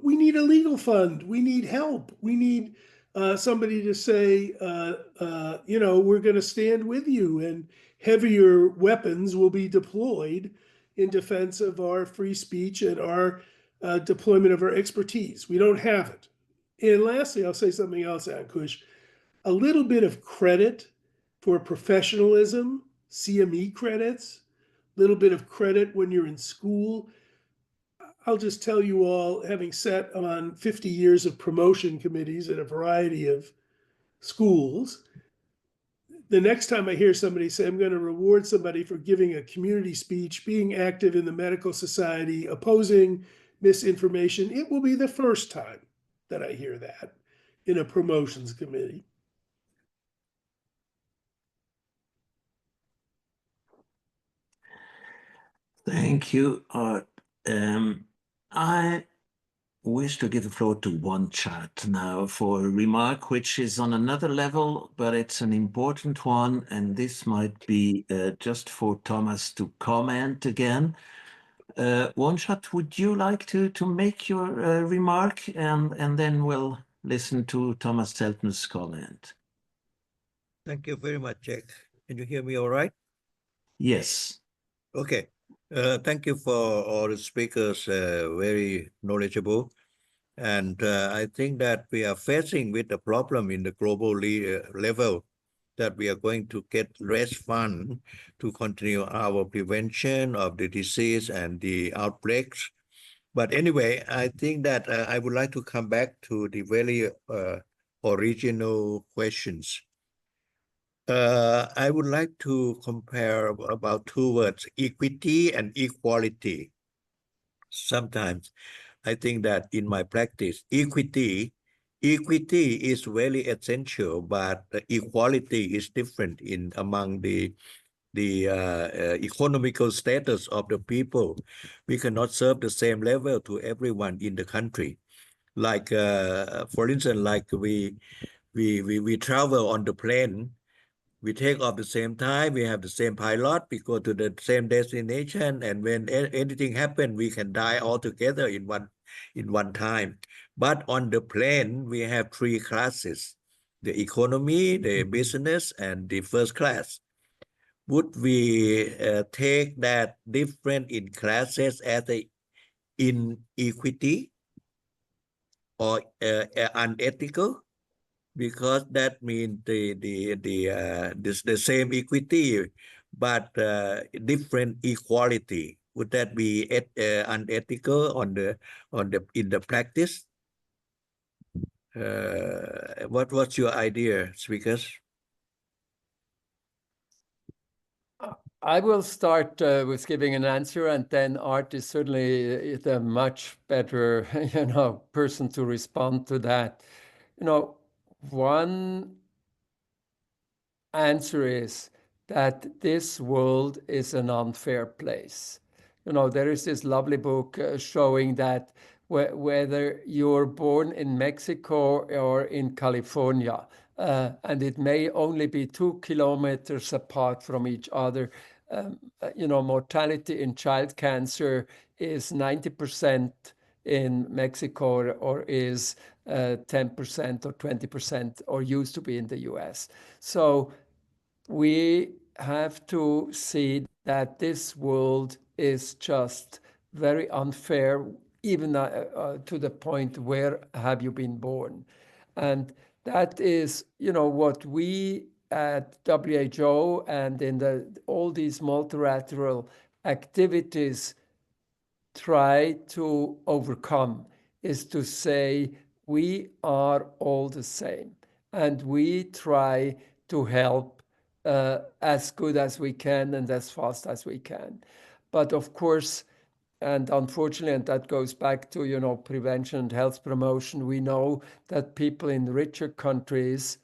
[SPEAKER 4] we need a legal fund. We need help. We need somebody to say, we're going to stand with you, and heavier weapons will be deployed in defense of our free speech and our deployment of our expertise. We don't have it. And lastly, I'll say something else, Ankush. A little bit of credit for professionalism, CME credits, a little bit of credit when you're in school. I'll just tell you all, having sat on 50 years of promotion committees at a variety of schools, the next time I hear somebody say, I'm going to reward somebody for giving a community speech, being active in the medical society, opposing misinformation, it will be the first time that I hear that in a promotions committee.
[SPEAKER 1] Thank you, Art. I wish to give the floor to one chat now for a remark which is on another level, but it's an important one, and this might be just for Thomas to comment again. One shot, would you like to make your remark, and then we'll listen to Thomas Zeltner's comment.
[SPEAKER 6] Thank you very much, Jack. Can you hear me all right?
[SPEAKER 1] Yes.
[SPEAKER 6] Okay. Thank you for all the speakers, very knowledgeable. And I think that we are facing with a problem in the global level, that we are going to get less fund to continue our prevention of the disease and the outbreaks. But anyway, I think that I would like to come back to the very original questions. I would like to compare about two words, equity and equality. Sometimes I think that in my practice, equity is very essential, but equality is different among the economical status of the people. We cannot serve the same level to everyone in the country. Like, for instance, like we travel on the plane. We take off the same time, we have the same pilot, we go to the same destination, and when anything happens, we can die all together in one time. But on the plane, we have three classes: the economy, the business, and the first class. Would we take that difference in classes as an inequity or unethical? Because that means the same equity, but different equality. Would that be unethical in the practice? What's your idea, speakers?
[SPEAKER 2] I will start with giving an answer, and then Art is certainly the much better, person to respond to that. One answer is that this world is an unfair place. There is this lovely book showing that whether you're born in Mexico or in California, and it may only be 2 kilometers apart from each other, mortality in child cancer is 90% in Mexico or is 10% or 20% or used to be in the US. So we have to see that this world is just very unfair, even to the point where have you been born. And that is, what we at WHO and in all these multilateral activities try to overcome, is to say we are all the same, and we try to help as good as we can and as fast as we can. But of course, and unfortunately, and that goes back to prevention and health promotion, we know that people in richer countries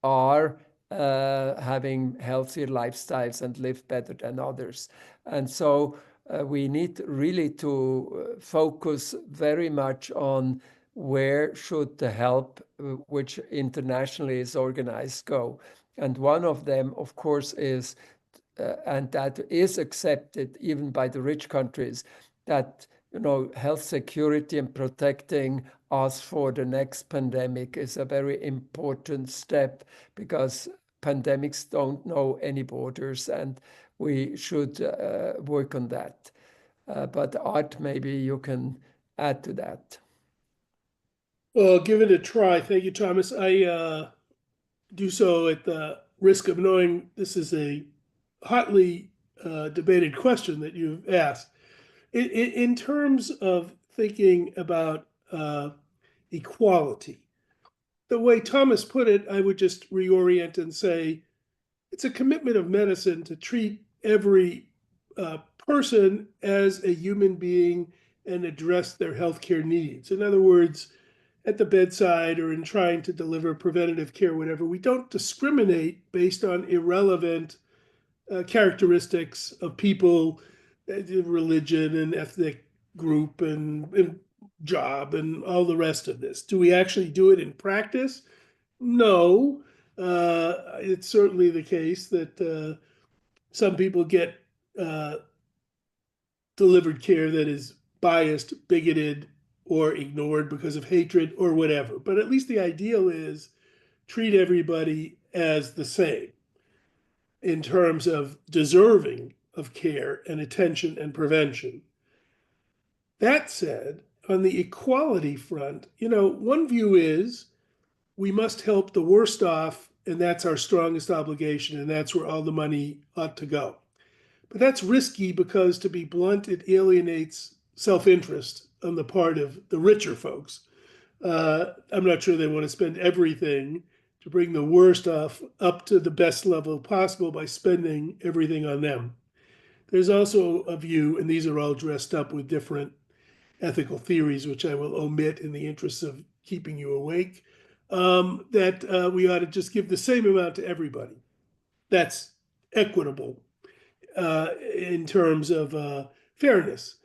[SPEAKER 2] are having healthier lifestyles and live better than others. And so we need really to focus very much on where should the help, which internationally is organized, go. And one of them, of course, is and that is accepted even by the rich countries, that health security and protecting us for the next pandemic is a very important step, because pandemics don't know any borders, and we should work on that. But Art, maybe you can add to that.
[SPEAKER 4] Well, give it a try. Thank you, Thomas. I do so at the risk of knowing this is a hotly debated question that you've asked. In terms of thinking about equality, the way Thomas put it, I would just reorient and say it's a commitment of medicine to treat every person as a human being and address their healthcare needs. In other words, at the bedside or in trying to deliver preventative care, whatever, we don't discriminate based on irrelevant characteristics of people, religion and ethnic group and job and all the rest of this. Do we actually do it in practice? No. It's certainly the case that some people get delivered care that is biased, bigoted, or ignored because of hatred or whatever. But at least the ideal is treat everybody as the same in terms of deserving of care and attention and prevention. That said, on the equality front, one view is we must help the worst off, and that's our strongest obligation, and that's where all the money ought to go. But that's risky because, to be blunt, it alienates self-interest on the part of the richer folks. I'm not sure they want to spend everything to bring the worst off up to the best level possible by spending everything on them. There's also a view, and these are all dressed up with different ethical theories, which I will omit in the interest of keeping you awake, that we ought to just give the same amount to everybody. That's equitable in terms of fairness.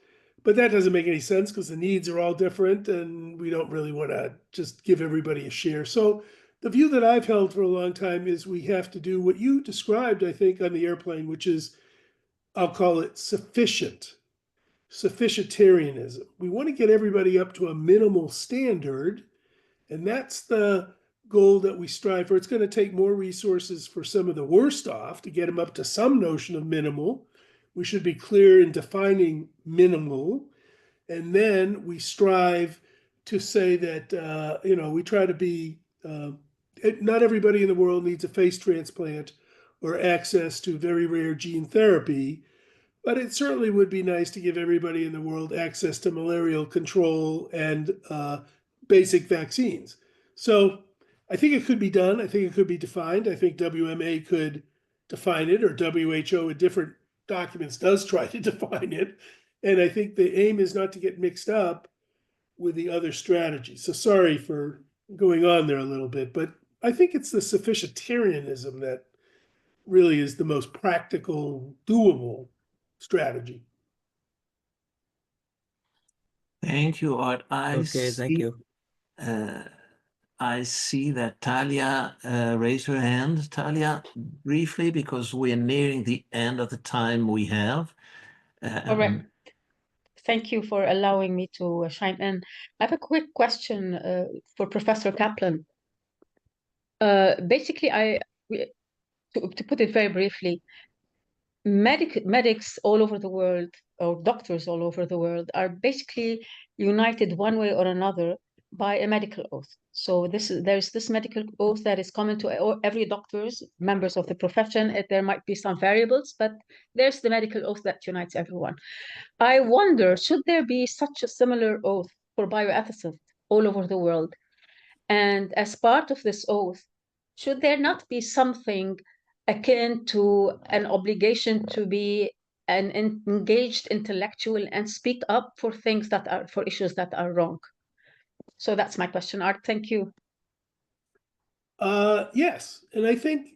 [SPEAKER 4] But that doesn't make any sense because the needs are all different and we don't really want to just give everybody a share. So the view that I've held for a long time is we have to do what you described, I think, on the airplane, which is, I'll call it sufficientarianism. We want to get everybody up to a minimal standard, and that's the goal that we strive for. It's going to take more resources for some of the worst off to get them up to some notion of minimal. We should be clear in defining minimal, and then we strive to say that we try to be not everybody in the world needs a face transplant or access to very rare gene therapy, but it certainly would be nice to give everybody in the world access to malarial control and basic vaccines. So I think it could be done. I think it could be defined. I think WMA could define it, or WHO in different documents does try to define it. And I think the aim is not to get mixed up with the other strategies. So sorry for going on there a little bit, but I think it's the sufficientarianism that really is the most practical, doable strategy.
[SPEAKER 1] Thank you, Art.
[SPEAKER 6] Okay, thank you.
[SPEAKER 1] I see that Talia raised her hand. Talia, briefly, because we're nearing the end of the time we have.
[SPEAKER 7] All right. Thank you for allowing me to chime in. I have a quick question for Professor Kaplan. Basically, to put it very briefly, medics all over the world, or doctors all over the world, are basically united one way or another by a medical oath. So there's this medical oath that is common to every doctors, members of the profession. There might be some variables, but there's the medical oath that unites everyone. I wonder, should there be such a similar oath for bioethicists all over the world? And as part of this oath, should there not be something akin to an obligation to be an engaged intellectual and speak up for things that are, for issues that are wrong? So that's my question, Art. Thank you.
[SPEAKER 4] Yes, and I think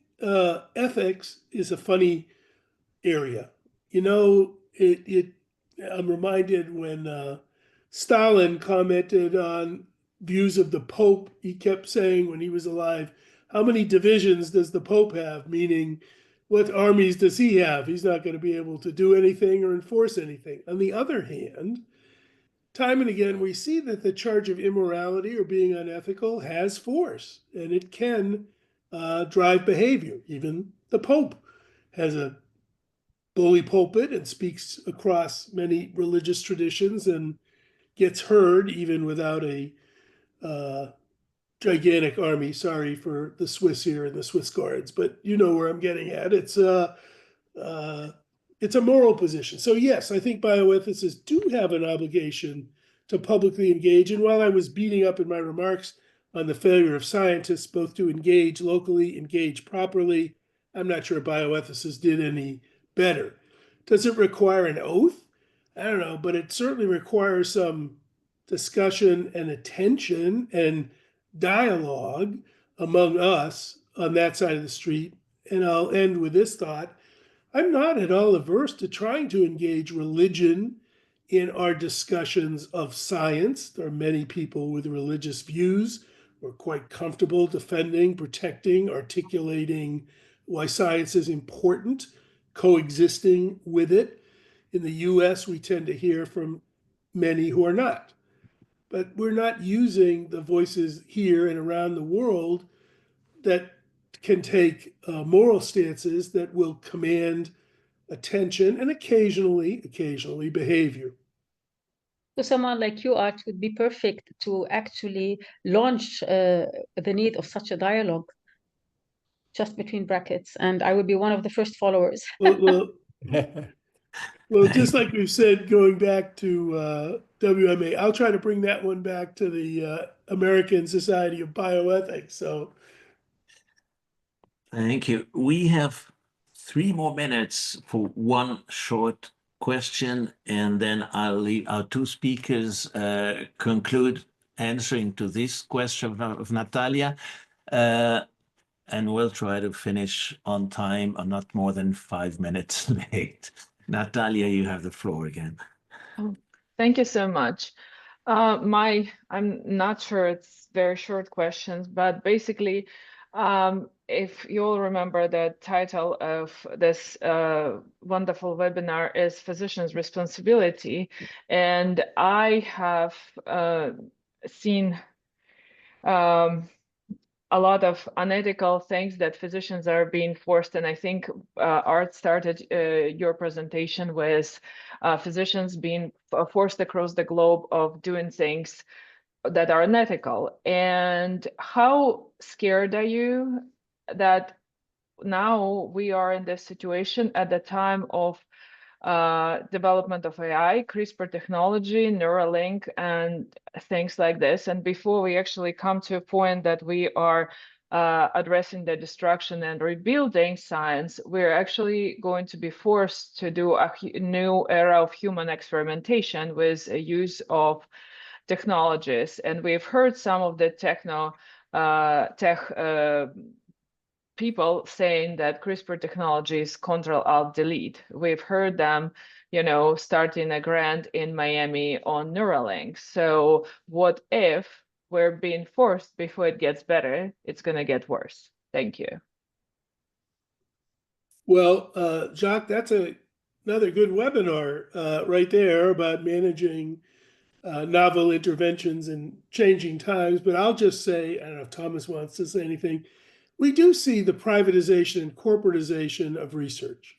[SPEAKER 4] ethics is a funny area. I'm reminded when Stalin commented on views of the Pope. He kept saying when he was alive, how many divisions does the Pope have? Meaning what armies does he have? He's not going to be able to do anything or enforce anything. On the other hand, time and again, we see that the charge of immorality or being unethical has force, and it can drive behavior. Even the Pope has a bully pulpit and speaks across many religious traditions and gets heard even without a gigantic army. Sorry for the Swiss here and the Swiss Guards, but you know where I'm getting at. It's a moral position. So yes, I think bioethicists do have an obligation to publicly engage. And while I was beating up in my remarks on the failure of scientists both to engage locally, engage properly, I'm not sure bioethicists did any better. Does it require an oath? I don't know, but it certainly requires some discussion and attention and dialogue among us on that side of the street. And I'll end with this thought. I'm not at all averse to trying to engage religion in our discussions of science. There are many people with religious views who are quite comfortable defending, protecting, articulating why science is important, coexisting with it. In the US, we tend to hear from many who are not. But we're not using the voices here and around the world that can take moral stances that will command attention and occasionally behavior.
[SPEAKER 7] So someone like you, Art, would be perfect to actually launch the need of such a dialogue, just between brackets, and I would be one of the first followers.
[SPEAKER 4] Well, just like we've said, going back to WMA, I'll try to bring that one back to the American Society of Bioethics. So,
[SPEAKER 1] thank you. We have 3 more minutes for one short question, and then I'll leave our 2 speakers conclude answering to this question of Natalia. And we'll try to finish on time or not more than 5 minutes late. Natalia, you have the floor again.
[SPEAKER 3] Oh, thank you so much. I'm not sure it's very short questions, but basically, if you'll remember, the title of this wonderful webinar is Physician's Responsibility. And I have seen a lot of unethical things that physicians are being forced. And I think Art started your presentation with physicians being forced across the globe of doing things that are unethical. And how scared are you that now we are in this situation at the time of development of AI, CRISPR technology, Neuralink, and things like this. And before we actually come to a point that we are addressing the destruction and rebuilding science, we're actually going to be forced to do a new era of human experimentation with a use of technologies. And we've heard some of the people saying that CRISPR technology is Control-Alt-Delete. We've heard them, starting a grant in Miami on Neuralink. So what if we're being forced before it gets better, it's going to get worse? Thank you.
[SPEAKER 4] Well, Jacques, that's another good webinar right there about managing novel interventions in changing times. But I'll just say, I don't know if Thomas wants to say anything. We do see the privatization and corporatization of research.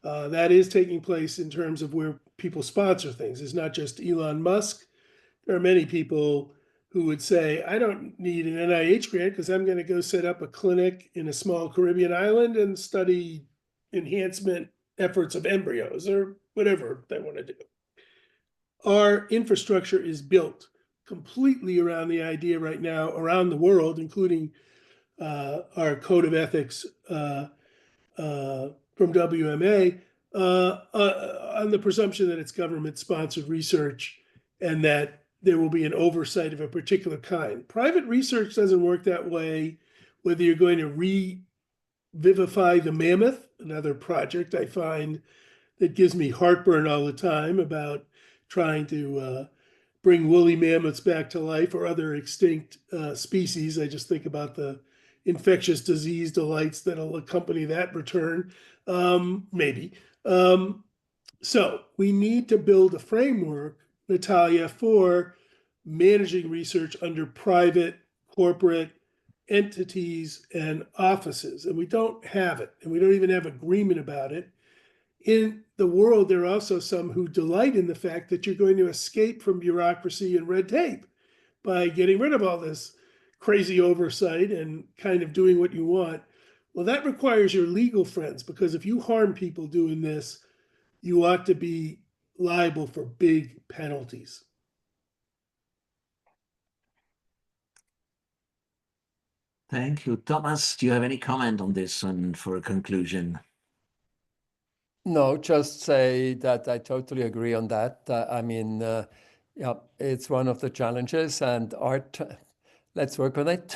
[SPEAKER 4] That is taking place in terms of where people sponsor things. It's not just Elon Musk. There are many people who would say, I don't need an NIH grant because I'm going to go set up a clinic in a small Caribbean island and study enhancement efforts of embryos or whatever they want to do. Our infrastructure is built completely around the idea right now around the world, including our code of ethics from WMA on the presumption that it's government-sponsored research and that there will be an oversight of a particular kind. Private research doesn't work that way, whether you're going to revivify the mammoth, another project I find that gives me heartburn all the time about trying to bring woolly mammoths back to life or other extinct species. I just think about the infectious disease delights that'll accompany that return, maybe. So we need to build a framework, Natalia, for managing research under private, corporate entities and offices. And we don't have it, and we don't even have agreement about it. In the world, there are also some who delight in the fact that you're going to escape from bureaucracy and red tape by getting rid of all this crazy oversight and kind of doing what you want. Well, that requires your legal friends, because if you harm people doing this, you ought to be liable for big penalties.
[SPEAKER 1] Thank you. Thomas, do you have any comment on this one for a conclusion?
[SPEAKER 2] No, just say that I totally agree on that. I mean, yeah, it's one of the challenges, and Art, let's work on it.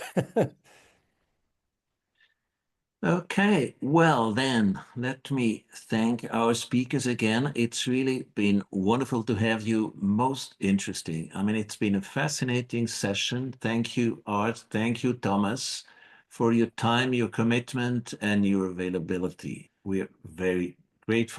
[SPEAKER 1] Okay, well then, let me thank our speakers again. It's really been wonderful to have you. Most interesting. I mean, it's been a fascinating session. Thank you, Art. Thank you, Thomas, for your time, your commitment, and your availability. We're very grateful.